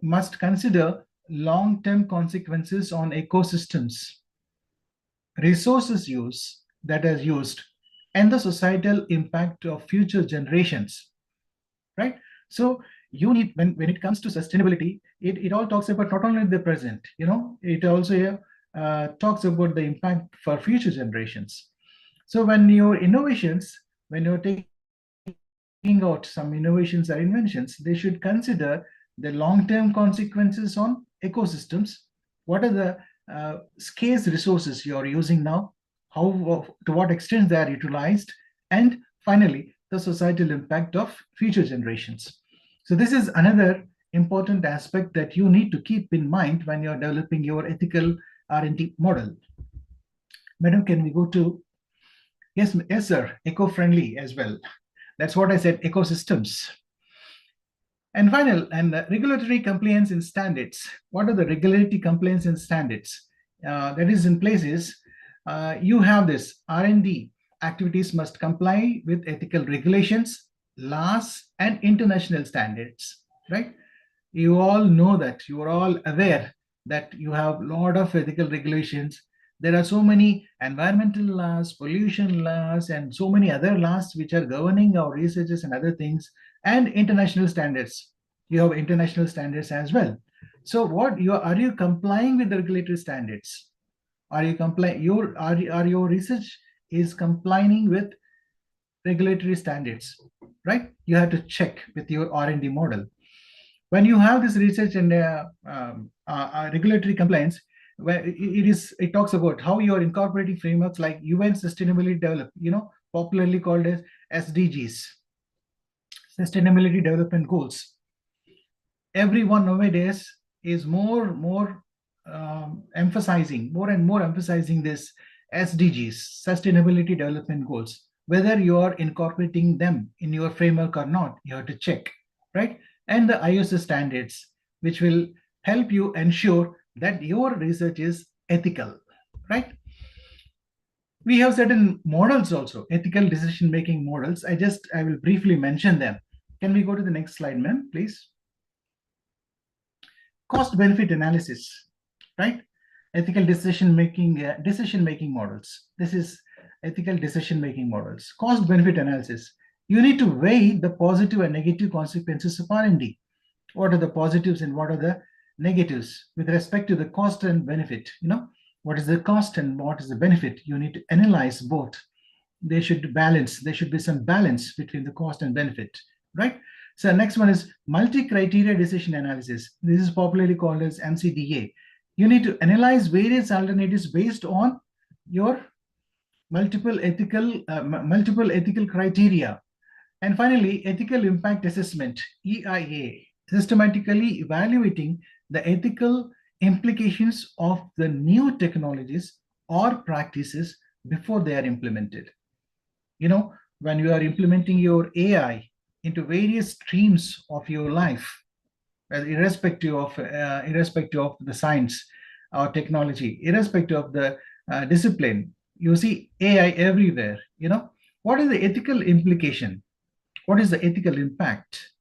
must consider long-term consequences on ecosystems, resources use that are used, and the societal impact of future generations, right? So you need, when it comes to sustainability, it all talks about not only the present, it also talks about the impact for future generations. So when you're taking out some innovations or inventions, they should consider the long-term consequences on ecosystems. What are the scarce resources you're using now? To what extent they are utilized? And finally, the societal impact of future generations. So this is another important aspect that you need to keep in mind when you're developing your ethical R&D model. Madam, can we go to, yes, sir, eco-friendly as well. That's what I said, ecosystems. And regulatory compliance and standards. What are the regulatory compliance and standards? That is in places, you have this R&D activities must comply with ethical regulations, laws, and international standards, right? You all know that, you are all aware that you have a lot of ethical regulations. There are so many environmental laws, pollution laws, and so many other laws which are governing our researches and other things, and international standards. You have international standards as well. So are you complying with the regulatory standards? Are you complying? Your research is complying with regulatory standards, right? You have to check with your R&D model. When you have this research and regulatory compliance, where it talks about how you are incorporating frameworks like UN Sustainability Development, popularly called as SDGs, Sustainability Development Goals. Everyone nowadays is more and more emphasizing this SDGs, Sustainability Development Goals. Whether you are incorporating them in your framework or not, you have to check, right? And the ISO standards, which will help you ensure that your research is ethical, right? We have certain models also, ethical decision-making models. I will briefly mention them. Can we go to the next slide, ma'am, please? Cost-benefit analysis, right? Ethical decision-making models. This is ethical decision-making models. Cost-benefit analysis. You need to weigh the positive and negative consequences of R&D. What are the positives and what are the negatives with respect to the cost and benefit? What is the cost and what is the benefit? You need to analyze both. There should be some balance between the cost and benefit, right? So next one is multi-criteria decision analysis. This is popularly called as MCDA. You need to analyze various alternatives based on your multiple ethical criteria. And finally, ethical impact assessment, EIA, systematically evaluating the ethical implications of the new technologies or practices before they are implemented. You know, when you are implementing your AI into various streams of your life, irrespective of the science or technology, irrespective of the discipline, you see AI everywhere. What is the ethical implication? What is the ethical impact?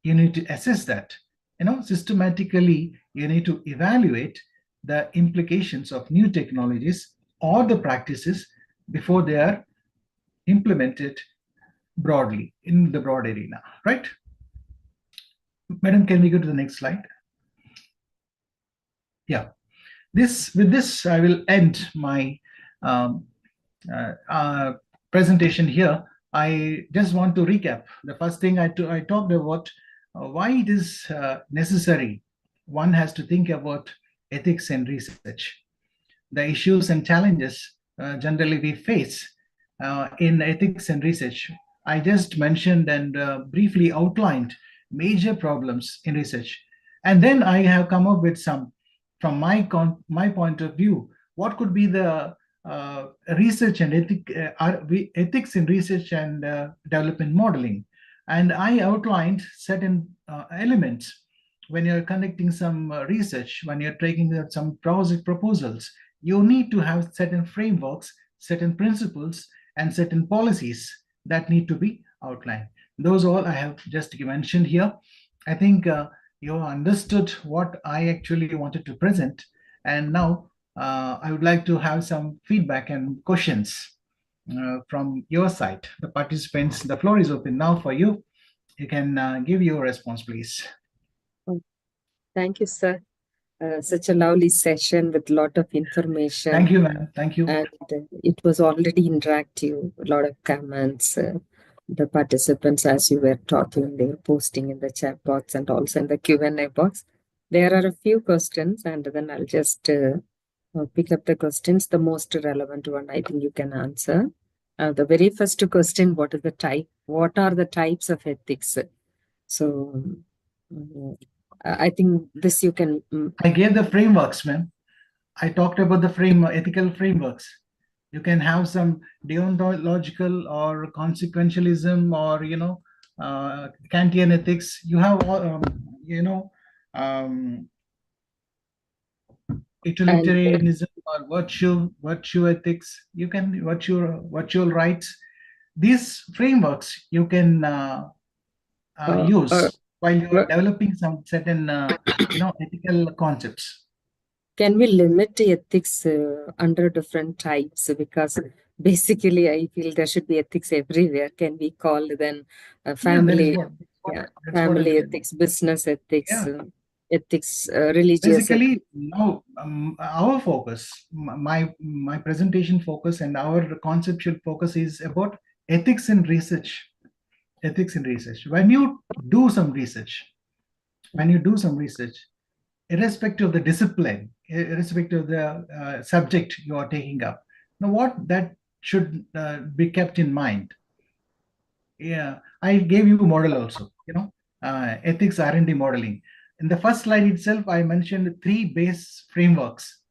You need to assess that. Systematically, you need to evaluate the implications of new technologies or the practices before they are implemented broadly in the broad arena, right? Madam, can we go to the next slide? Yeah. With this, I will end my um, presentation here. I just want to recap. The first thing I talked about why it is necessary. One has to think about ethics and research, the issues and challenges generally we face in ethics and research. I just mentioned and briefly outlined major problems in research. And then I have come up with some, from my point of view, what could be the research and ethics in research and development modeling. And I outlined certain elements when you're conducting some research, when you're taking some project proposals. You need to have certain frameworks, certain principles, and certain policies that need to be outlined. Those all I have just mentioned here. I think you understood what I actually wanted to present. And now I would like to have some feedback and questions from your side. The participants, the floor is open now for you. You can give your response, please. Thank you, sir. Such a lovely session with a lot of information. Thank you, ma'am. Thank you. And it was already interactive, a lot of comments. The participants, as you were talking, they were posting in the chat box and also in the Q&A box. There are a few questions, and then I'll just pick up the questions. The most relevant one, I think you can answer. The very first question, what are the types of ethics? So I think this you can. I gave the frameworks, ma'am. I talked about the ethical frameworks. You can have some deontological or consequentialism or Kantian ethics. You have utilitarianism or virtue ethics. You can virtual rights. These frameworks you can use while you are developing some certain ethical concepts. Can we limit ethics under different types? Because basically, I feel there should be ethics everywhere. Can we call then family, family ethics, business ethics, ethics, religious? Basically, now our focus, my presentation focus, and our conceptual focus is about ethics in research. Ethics in research. When you do some research, irrespective of the discipline, irrespective of the subject you are taking up, now what that should be kept in mind. Yeah, I gave you a model also. Ethics R&D modeling. In the first slide itself, I mentioned three base frameworks.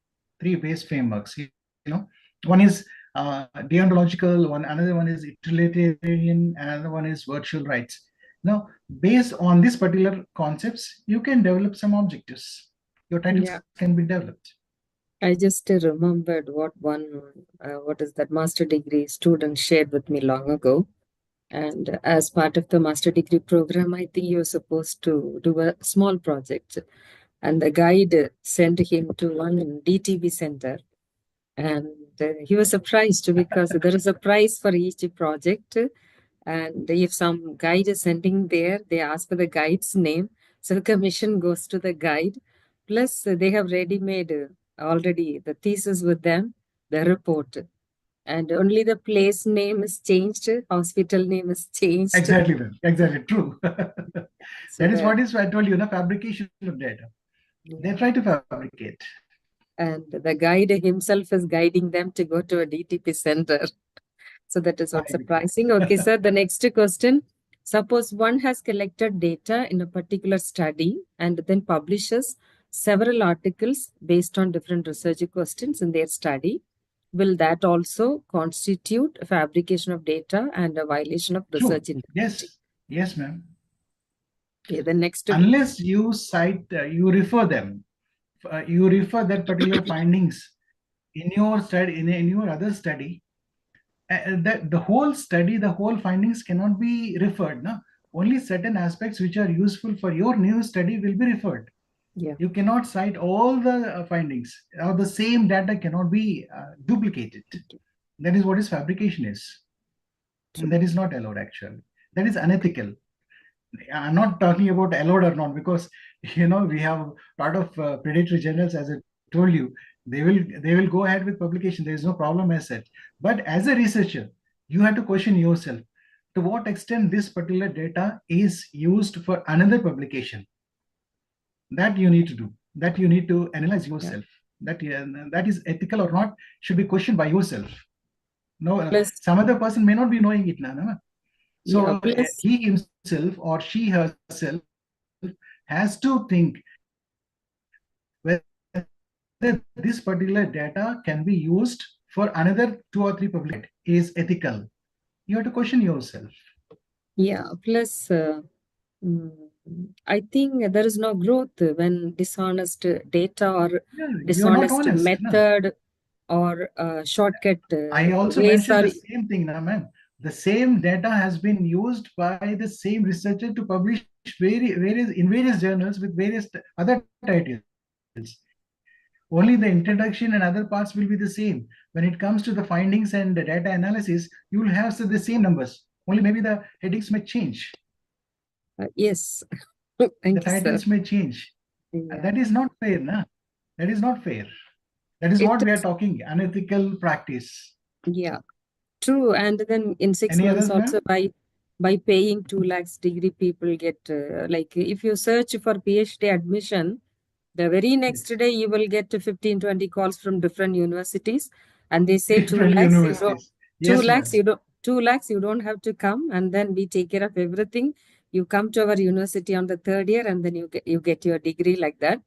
One is deontological, another one is utilitarian, another one is virtual rights. Now, based on these particular concepts, you can develop some objectives. Your titles can be developed. I just remembered what is that master degree student shared with me long ago. And as part of the master degree program, I think you're supposed to do a small project. And the guide sent him to one DTV center. And he was surprised because there is a prize for each project. And if some guide is sending there, they ask for the guide's name. So the commission goes to the guide. Plus, they have ready-made already the thesis with them, the report. And only the place name is changed, hospital name is changed. Exactly, ma'am. Exactly, true. So That is what that, is I told you, fabrication of data. They yeah. try to fabricate. And the guide himself is guiding them to go to a DTP center. So that is I not agree. surprising. Okay, sir. The next question. Suppose one has collected data in a particular study and then publishes several articles based on different research questions in their study. Will that also constitute a fabrication of data and a violation of True. research integrity? Yes. Yes, ma'am. Okay, the next. Unless you cite, you refer them, you refer that particular findings in your study, in your other study, that the whole study, the whole findings cannot be referred. No? Only certain aspects which are useful for your new study will be referred. Yeah. You cannot cite all the findings, or the same data cannot be duplicated. That is what is fabrication is. And that is not allowed actually. That is unethical. I'm not talking about allowed or not, because we have a lot of predatory journals, as I told you. They will go ahead with publication. There is no problem as such. But as a researcher, you have to question yourself to what extent this particular data is used for another publication. That you need to do. That you need to analyze yourself. That is ethical or not should be questioned by yourself. No, Plus, some other person may not be knowing it now. No? So yeah, plus, he himself or she herself has to think whether this particular data can be used for another 2 or 3 public is ethical. You have to question yourself. yeah, plus, mm, I think there is no growth when dishonest data or Yeah, you're not dishonest honest. No? method or shortcut I also ways mentioned are. the same thing now, ma'am. The same data has been used by the same researcher to publish various journals with various other titles. Only the introduction and other parts will be the same. When it comes to the findings and the data analysis, you will have the same numbers. Only maybe the headings may change, Yes, the thank you, sir. titles may change. Yeah, That is not fair, na? That is not fair. That is it what we are is. talking, unethical practice. Yeah, true. And then in 6 months Any also others, ma'am? by paying 2 lakhs degree, people get like if you search for PhD admission, the very next Yes. day you will get 15, 20 calls from different universities, and they say two Different lakhs. You don't universities. two Yes, lakhs. ma'am. You don't 2 lakhs. You don't have to come, and then we take care of everything. You come to our university on the third year, and then you get your degree like that.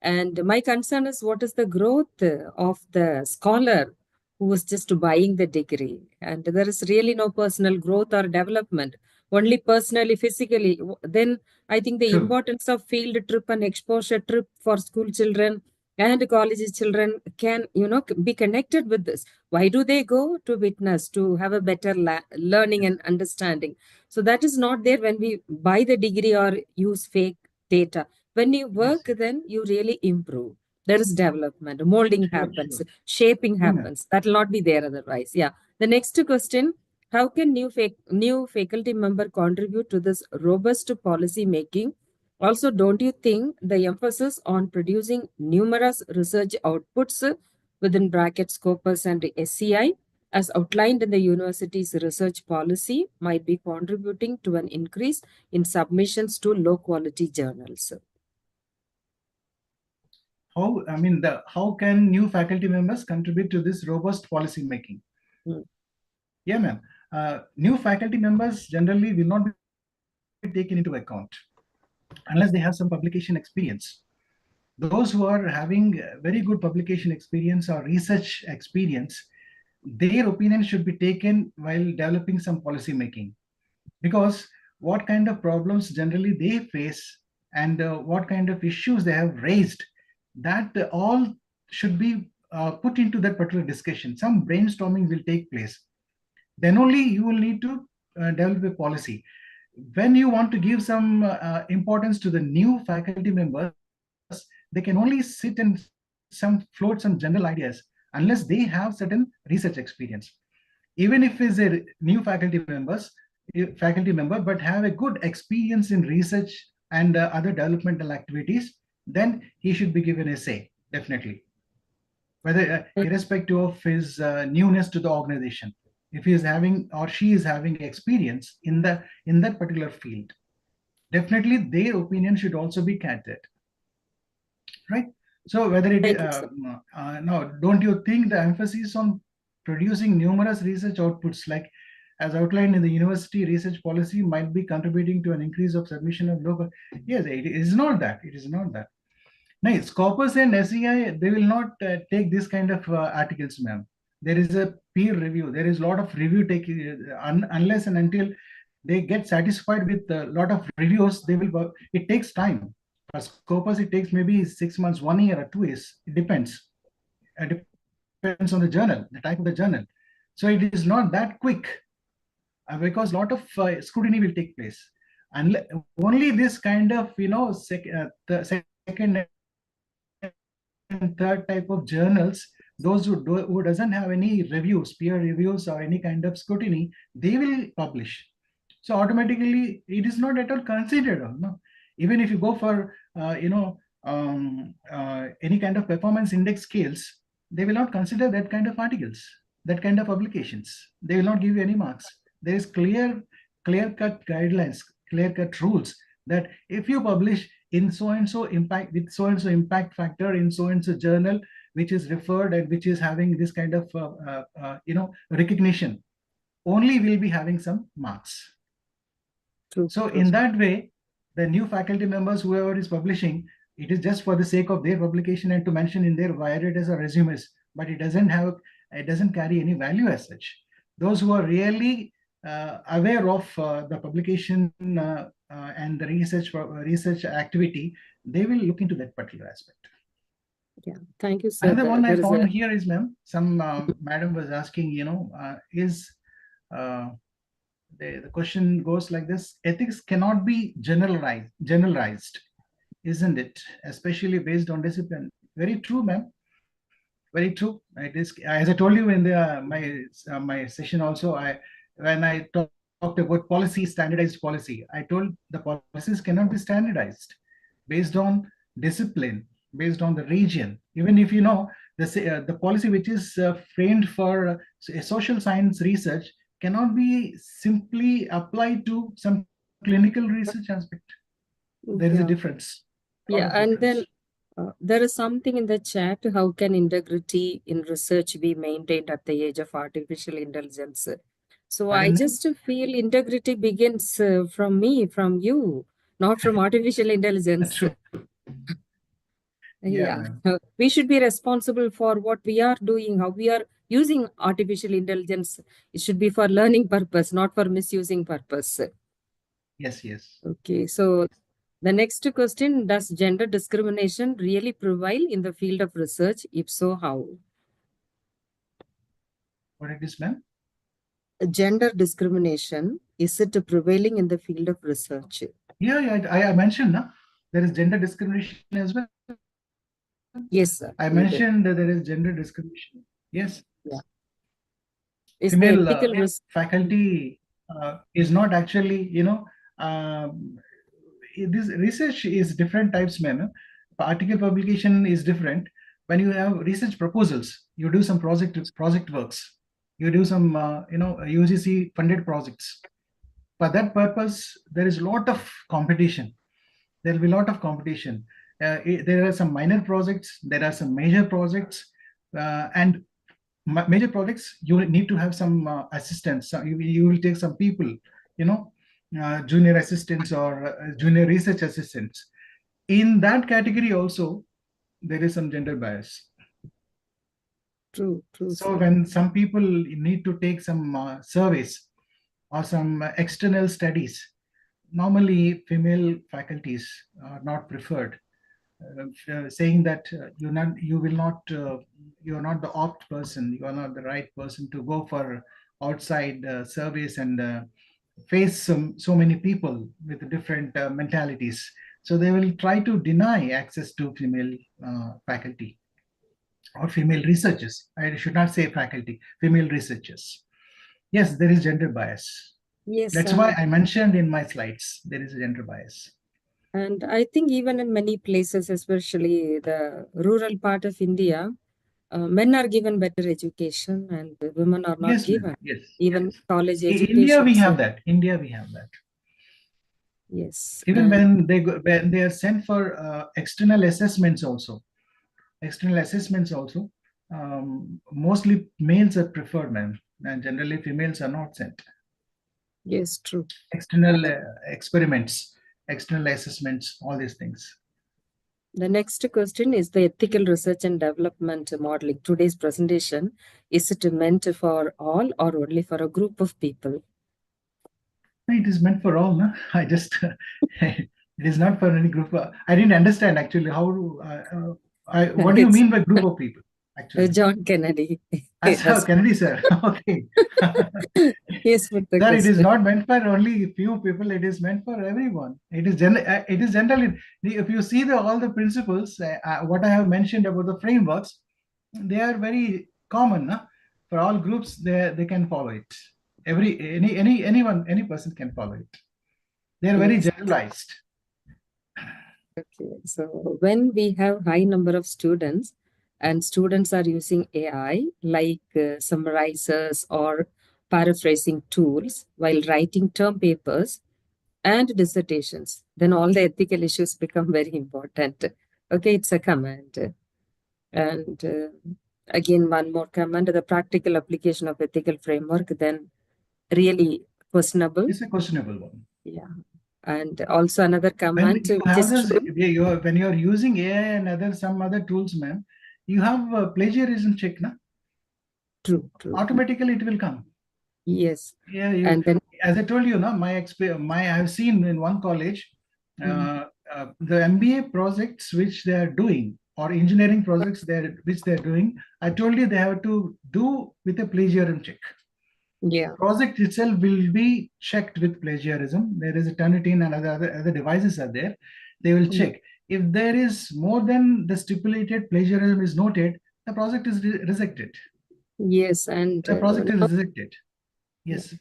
And my concern is what is the growth of the scholar who is just buying the degree, and there is really no personal growth or development, only personally, physically. Then I think the True. importance of field trip and exposure trip for school children and college children can, be connected with this. Why do they go to witness, to have a better learning Yes. and understanding? So that is not there when we buy the degree or use fake data. When you Yes. work, then you really improve. There is development, molding Sure, happens, sure. shaping True, ma'am. happens. That will not be there otherwise. Yeah. The next question: how can new faculty member contribute to this robust policy making? Also, don't you think the emphasis on producing numerous research outputs within bracket Scopus and SCI, as outlined in the university's research policy, might be contributing to an increase in submissions to low quality journals? How can new faculty members contribute to this robust policy making? Hmm. Yeah, ma'am. New faculty members generally will not be taken into account unless they have some publication experience. Those who are having very good publication experience or research experience, their opinion should be taken while developing some policy making, because what kind of problems generally they face and what kind of issues they have raised, that all should be put into that particular discussion. Some brainstorming will take place. Then only you will need to develop a policy. When you want to give some importance to the new faculty members, they can only sit and float some general ideas unless they have certain research experience. Even if he's a new faculty member but have a good experience in research and other developmental activities, then he should be given a say, definitely. whether irrespective of his newness to the organization, if he is having or she is having experience in that particular field, definitely their opinion should also be counted, right? So whether it Thank you, sir. no, don't you think the emphasis on producing numerous research outputs, like as outlined in the university research policy, might be contributing to an increase of submission of local? Yes, it is not that. It is not that. Nice. Scopus and SEI, they will not take this kind of articles, ma'am. There is a peer review. There is a lot of review taking, unless and until they get satisfied with a lot of reviews, they will. It takes time. For Scopus, it takes maybe 6 months, 1 year, or 2 years. It depends. It depends on the journal, the type of the journal. So it is not that quick because a lot of scrutiny will take place. And only this kind of, the second and third type of journals, those who doesn't have any reviews, peer reviews, or any kind of scrutiny, they will publish. So automatically it is not at all considered. No, even if you go for any kind of performance index scales, they will not consider that kind of articles, that kind of publications. They will not give you any marks. There is clear cut guidelines, clear cut rules, that if you publish in so and so impact, with so and so impact factor, in so and so journal, which is referred and which is having this kind of recognition, only will be having some marks. True, So true. in that way, the new faculty members, whoever is publishing, it is just for the sake of their publication and to mention in their biodata or resumes, but it doesn't carry any value as such. Those who are really aware of the publication and the research activity, they will look into that particular aspect. Yeah, thank you, sir. Another one I There is found here is, ma'am, some madam was asking, is the question goes like this: ethics cannot be generalized, isn't it? Especially based on discipline. Very true, ma'am. Very true. It is, as I told you in my session also. When I talked about policy, standardized policy, I told the policies cannot be standardized based on discipline, based on the region. Even if the policy which is framed for social science research cannot be simply applied to some clinical research aspect. There is a difference. Yeah, and then there is something in the chat. How can integrity in research be maintained at the age of artificial intelligence? So I just feel integrity begins from me, from you, not from artificial intelligence. True. Yeah, we should be responsible for what we are doing, how we are using artificial intelligence. It should be for learning purpose, not for misusing purpose. Yes, yes. Okay, so the next question, does gender discrimination really prevail in the field of research? If so, how? What it is, ma'am? Gender discrimination, is it prevailing in the field of research? Yeah, I mentioned there is gender discrimination as well. Yes, sir. I mentioned that there is gender discrimination. Yes. Yeah. Is Female the ethical faculty is not actually, this research is different types, ma'am. Article publication is different. When you have research proposals, you do some project works. You do some, UGC funded projects. For that purpose, there is a lot of competition. There will be a lot of competition. There are some minor projects, there are some major projects, and major projects, you need to have some assistants. So you will take some people, junior assistants or junior research assistants. In that category also, there is some gender bias. True. So sir. when some people need to take some surveys or some external studies, normally female faculties are not preferred, saying that you're not the opt person, you are not the right person to go for outside surveys and face so many people with different mentalities. So they will try to deny access to female faculty or female researchers. I should not say faculty, female researchers. Yes, there is gender bias. Yes. That's why I mentioned in my slides, there is a gender bias. And I think even in many places, especially the rural part of India, men are given better education and women are not Yes, ma'am. given. Yes. Even Yes. college In India, education. we So, have that. India, we have that. yes. Even And when they are sent for external assessments also, mostly males are preferred, ma'am, and generally females are not sent. yes, true. External experiments, external assessments, all these things. The next question is the ethical research and development modeling. Today's presentation, is it meant for all or only for a group of people? It is meant for all, no? I just, it is not for any group. I didn't understand actually how, what do you It's mean by group of people, actually? John Kennedy. As That's Kennedy, sir. Okay. yes, put the Sir, it is question. not meant for only few people. It is meant for everyone. It is generally. If you see all the principles, what I have mentioned about the frameworks, they are very common, no? For all groups. They can follow it. Any person can follow it. They are very Yes. generalized. Okay. So when we have high number of students and students are using AI like summarizers or paraphrasing tools while writing term papers and dissertations, then all the ethical issues become very important. Okay, it's a command. And again, one more command, the practical application of ethical framework, then really questionable. It's a questionable one. Yeah. And also another When command, you which have is this, true. when you are using AI and some other tools, ma'am, you have a plagiarism check, na? True, true. Automatically it will come. Yes. Yeah, And then as I told you, no, I've seen in one college, the MBA projects which they are doing or engineering projects which they're doing. I told you they have to do with a plagiarism check. yeah, Project itself will be checked with plagiarism. There is a Turnitin and other devices are there. They will yeah. check. If there is more than the stipulated plagiarism is noted, the project is rejected. Yes, and The project is now rejected. Yes.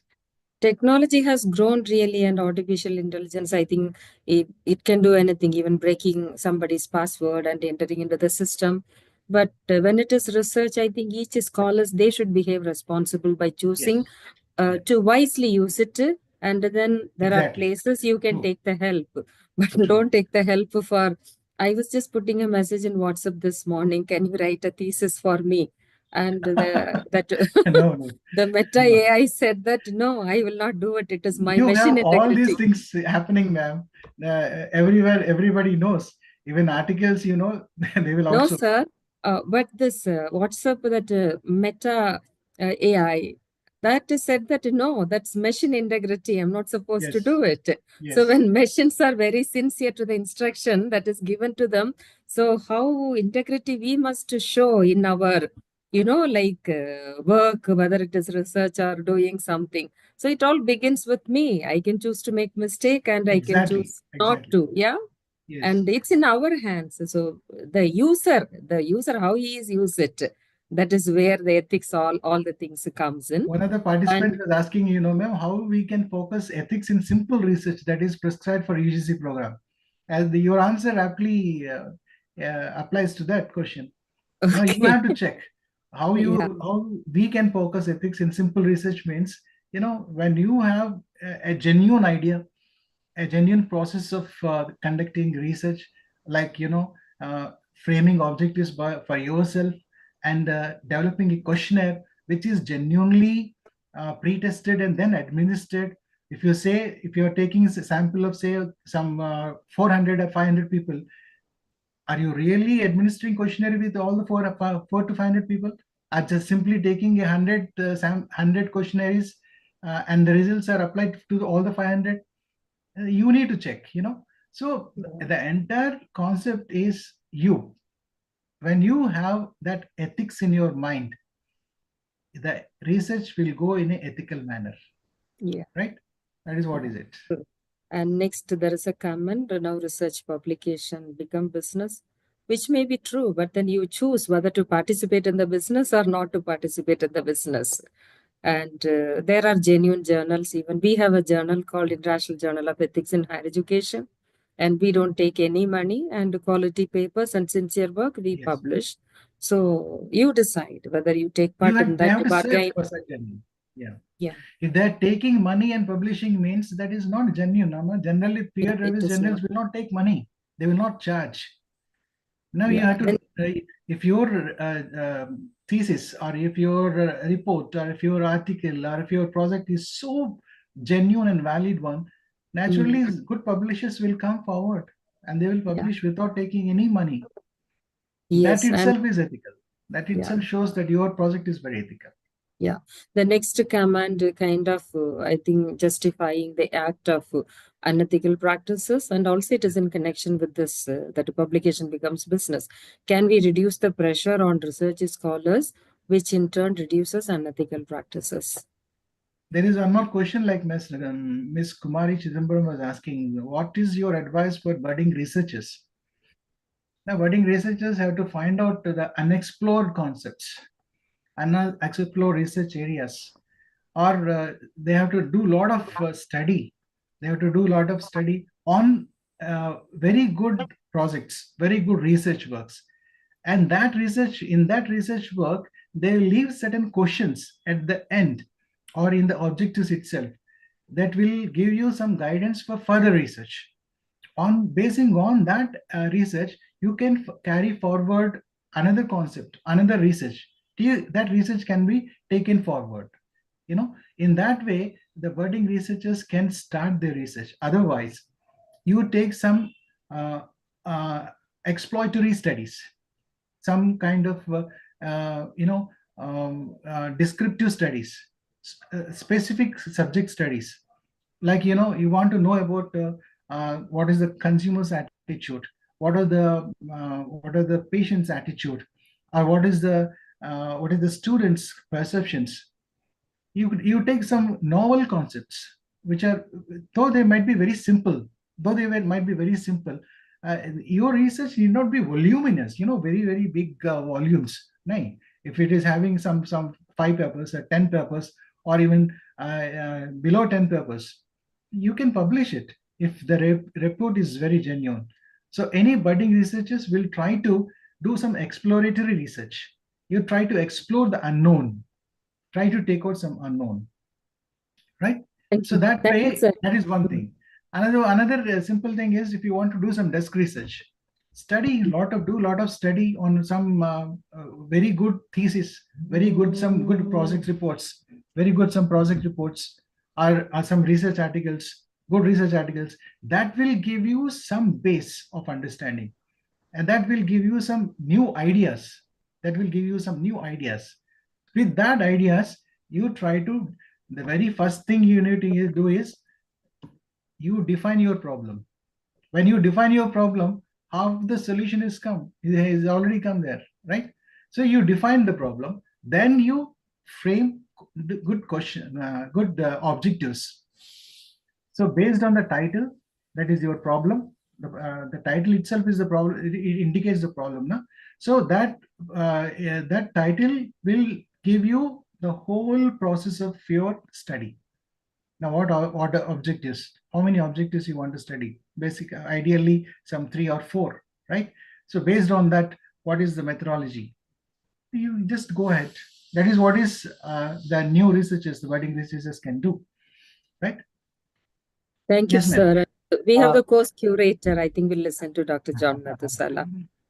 technology has grown really, and artificial intelligence, I think it can do anything, even breaking somebody's password and entering into the system. But when it is research, I think each scholars, they should behave responsible by Yes. choosing Yes. to wisely use it. And then there are Exactly. places you can True. take the help, but True. don't take the help for. I was just putting a message in WhatsApp this morning. Can you write a thesis for me? And that No. the Meta No. AI said that no, I will not do it. It is my You machine have all these integrity. things happening, ma'am. Everywhere, everybody knows. Even articles, they will No, outsource. sir. But this WhatsApp, that Meta AI, that is said that no, that's machine integrity. I'm not supposed to Yes. do it. So Yes. when machines are very sincere to the instruction that is given to them, so how integrity we must show in our, like work, whether it is research or doing something. So it all begins with me. I can choose to make mistake and I can Exactly. choose not Exactly. to. Yeah. Yes. And it's in our hands. So the user how he is use it, that is where the ethics, all the things comes in. One of the participants was asking, ma'am, how we can focus ethics in simple research that is prescribed for UGC program. As your answer aptly applies to that question. Now you Okay. have to check how Yeah. we can focus ethics in simple research means, when you have a genuine idea, a genuine process of conducting research, like framing objectives for yourself and developing a questionnaire which is genuinely pre-tested and then administered. If you're taking a sample of say some 400 or 500 people, are you really administering questionnaire with all the 4 to 500 people? Are just simply taking 100 questionnaires and the results are applied to all the 500? You need to check. So the entire concept is when you have that ethics in your mind, the research will go in an ethical manner. Yeah. Right? That is what is it. And next, there is a comment, now research publication become business, which may be true, but then you choose whether to participate in the business or not to participate in the business. And there are genuine journals. Even we have a journal called International Journal of Ethics in Higher Education, and we don't take any money, and quality papers and sincere work we Yes. publish. So you decide whether you take They part in that have to search bargain. for such genuine. Yeah. Yeah, If they're taking money and publishing means that is not genuine. Generally, yeah, peer it reviews is not. journals will not take money. They will not charge. Now you Yeah, have then to, if your thesis or if your report or if your article or if your project is so genuine and valid one, naturally good publishers will come forward and they will yeah, publish without taking any money. That yes, and itself is ethical. That yeah. itself shows that your project is very ethical. Yeah, the next command kind of, I think, justifying the act of unethical practices, and also it is in connection with this that publication becomes business. Can we reduce the pressure on research scholars, which in turn reduces unethical practices? There is one more question like Miss Kumari Chidambaram was asking, what is your advice for budding researchers? Now, budding researchers have to find out the unexplored concepts, unexplored research areas, or they have to do a lot of study. They have to do a lot of study on very good projects, very good research works. And that research, in that research work, they leave certain questions at the end or in the objectives itself that will give you some guidance for further research. On basing on that research, you can carry forward another concept, another research. That research can be taken forward. In that way, the budding researchers can start their research. Otherwise, you take some uh, uh, exploratory studies, some kind of descriptive studies, specific subject studies, like you want to know about what is the consumer's attitude, what are the patient's attitude, or what is the student's perceptions. You take some novel concepts which are, though they might be very simple, might be very simple, your research need not be voluminous, very very big volumes. No, if it is having some 5 papers or 10 papers or even below 10 papers, you can publish it if the report is very genuine. So any budding researchers will try to do some exploratory research. You try to explore the unknown, try to take out some unknown, right? Thank So you. that Thank you, way, sir. that is one thing. Another simple thing is, if you want to do some desk research, do a lot of study on some very good thesis, very good some good project reports, very good some project reports, or some research articles, good research articles. That will give you some base of understanding, and that will give you some new ideas. That will give you some new ideas. With that ideas, you try to, the very first thing you need to do is you define your problem. When you define your problem, how the solution is come, it has already come there, right? So you define the problem, then you frame the good question, good objectives. So based on the title, that is your problem. The title itself is the problem. It indicates the problem. Na? So that title will give you the whole process of your study. Now, what are objectives? How many objectives you want to study? Basic, ideally, some 3 or 4, right? So based on that, what is the methodology? You just go ahead. That is what is the new researchers, the budding researchers can do, right? Thank you, Yes, ma'am. sir. We have Uh, the course curator. I think we'll listen to Dr. John Mathusala.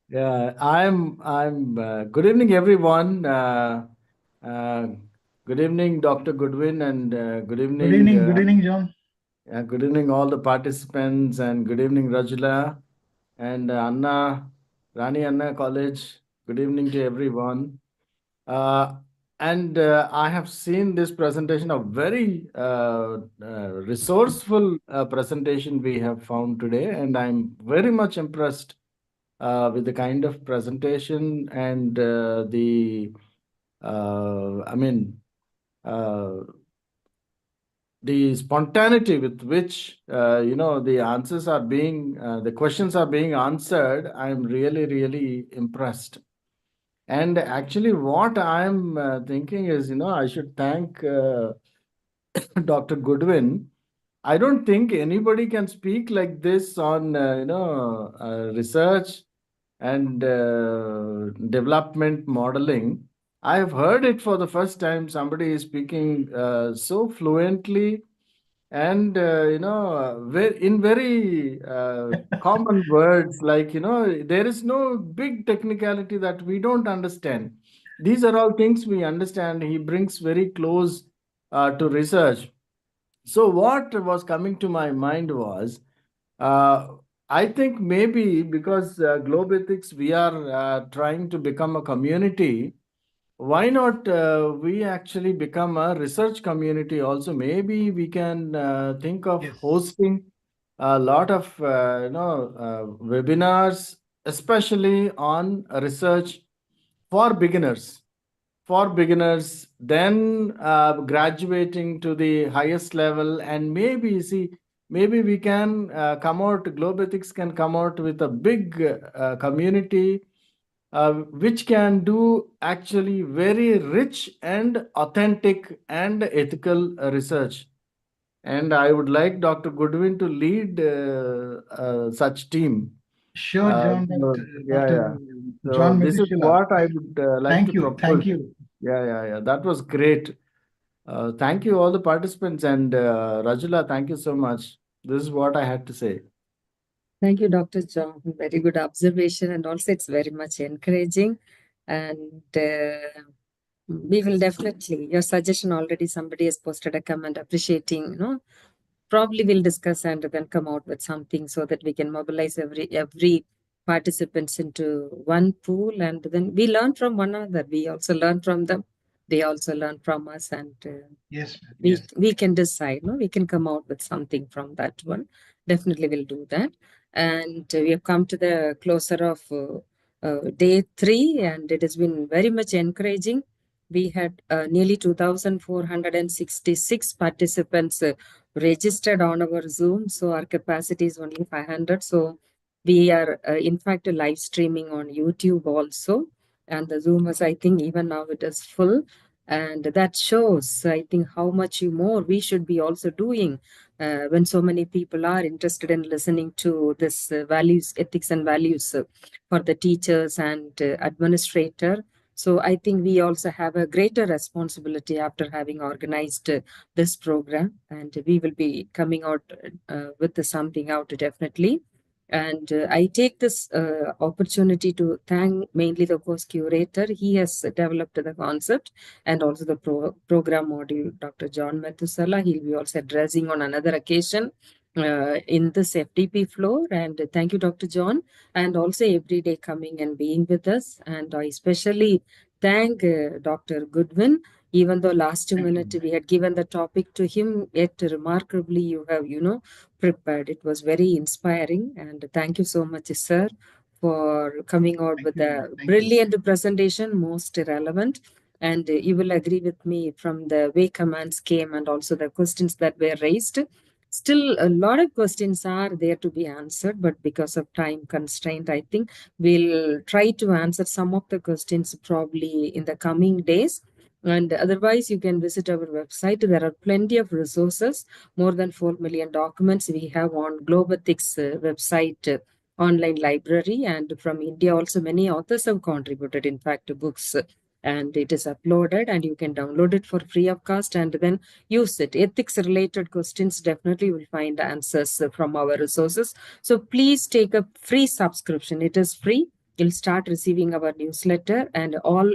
yeah, I'm good evening, everyone. Uh, Good evening, Dr. Goodwin, and Good evening, John. good evening, all the participants, and good evening, Rajula and Anna, Rani Anna College. Good evening to everyone. Uh, and I have seen this presentation, a very resourceful presentation we have found today, and I'm very much impressed with the kind of presentation and I mean, uh, the spontaneity with which the answers are being, the questions are being answered. I'm really, really impressed. And actually, what I'm thinking is, I should thank Dr. Goodwin. I don't think anybody can speak like this on, research and development modeling. I have heard it for the first time. Somebody is speaking so fluently and in very common words, like there is no big technicality that we don't understand. These are all things we understand. He brings very close to research. So what was coming to my mind was, uh, I think maybe because globe ethics, we are trying to become a community. Why not we actually become a research community also? Maybe we can think of Yes. hosting a lot of webinars, especially on research for beginners. Then graduating to the highest level, and maybe see, maybe we can come out. Globe Ethics can come out with a big community which can do actually very rich and authentic and ethical research. And I would like Dr. Goodwin to lead such team. Sure, John, So, yeah, Dr. yeah. So John this is Medushila. what I would like Thank to you. propose. Thank you. Yeah, yeah, yeah. That was great. Thank you, all the participants, and Rajula, thank you so much. This is what I had to say. Thank you, Dr. John. Very good observation, and also it's very much encouraging. And we will definitely, your suggestion already, somebody has posted a comment appreciating, probably we'll discuss and then come out with something so that we can mobilize every participants into one pool, and then we learn from one another. We also learn from them. They also learn from us, and Yes, ma'am. we Yes. we can decide, we can come out with something from that one. Definitely we'll do that. And we have come to the closer of day 3, and it has been very much encouraging. We had nearly 2,466 participants registered on our Zoom, so our capacity is only 500. So we are in fact live streaming on YouTube also, and the Zoom is, I think, even now it is full. And that shows, I think, how much more we should be also doing when so many people are interested in listening to this values, ethics and values for the teachers and administrator. So I think we also have a greater responsibility after having organized this program, and we will be coming out with something out definitely. And I take this opportunity to thank mainly the course curator. He has developed the concept, and also the program module, Dr. John Methuselah. He'll be also addressing on another occasion in this FTP floor. And thank you, Dr. John, and also every day coming and being with us. And I especially thank Dr. Goodwin. Even though last minute we had given the topic to him, yet remarkably you have, prepared. It was very inspiring. And thank you so much, sir, for coming out Thank with you, a ma'am. Thank you. brilliant presentation, most relevant. And you will agree with me from the way commands came and also the questions that were raised. Still, a lot of questions are there to be answered, but because of time constraint, I think we'll try to answer some of the questions probably in the coming days. And otherwise, you can visit our website. There are plenty of resources, more than 4 million documents we have on Globe Ethics website online library. And from India, also many authors have contributed, in fact, books. And it is uploaded, and you can download it for free of cost and then use it. Ethics related questions, definitely will find answers from our resources. So please take a free subscription. It is free. You'll start receiving our newsletter and all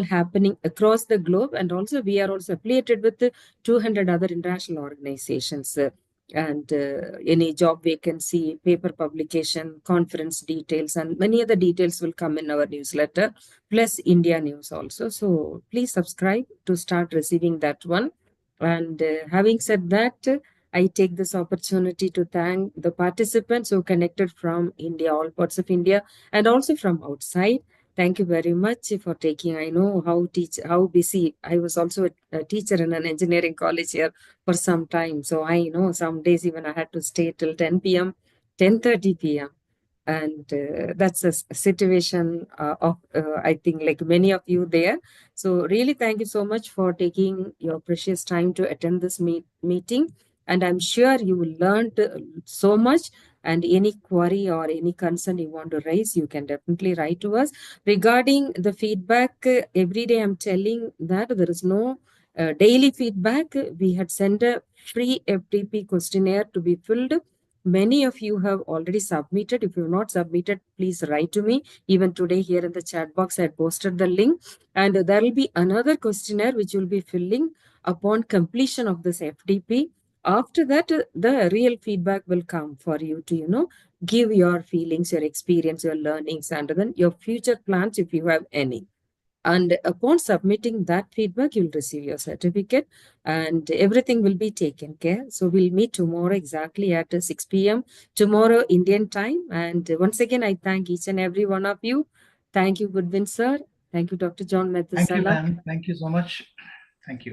happening across the globe. And also we are also affiliated with 200 other international organizations. And any job vacancy, paper publication, conference details, and many other details will come in our newsletter, plus India news also. So please subscribe to start receiving that one. And having said that, I take this opportunity to thank the participants who connected from India, all parts of India, and also from outside. Thank you very much for taking. I know how busy. I was also a teacher in an engineering college here for some time. So I know some days even I had to stay till 10 p.m., 10:30 p.m. And that's a situation of, I think, like many of you there. So really, thank you so much for taking your precious time to attend this meeting. And I'm sure you learned so much. And any query or any concern you want to raise, you can definitely write to us. Regarding the feedback, every day I'm telling that there is no daily feedback. We had sent a free FTP questionnaire to be filled. Many of you have already submitted. If you have not submitted, please write to me. Even today here in the chat box, I posted the link. And there will be another questionnaire which you'll be filling upon completion of this FTP. After that, the real feedback will come for you to, give your feelings, your experience, your learnings, and then your future plans if you have any. And upon submitting that feedback, you'll receive your certificate and everything will be taken care. So we'll meet tomorrow exactly at 6 p.m. tomorrow Indian time. And once again, I thank each and every one of you. Thank you, Goodwin sir. Thank you, Dr. John Thank you, Methuselah. ma'am. Thank you so much. Thank you.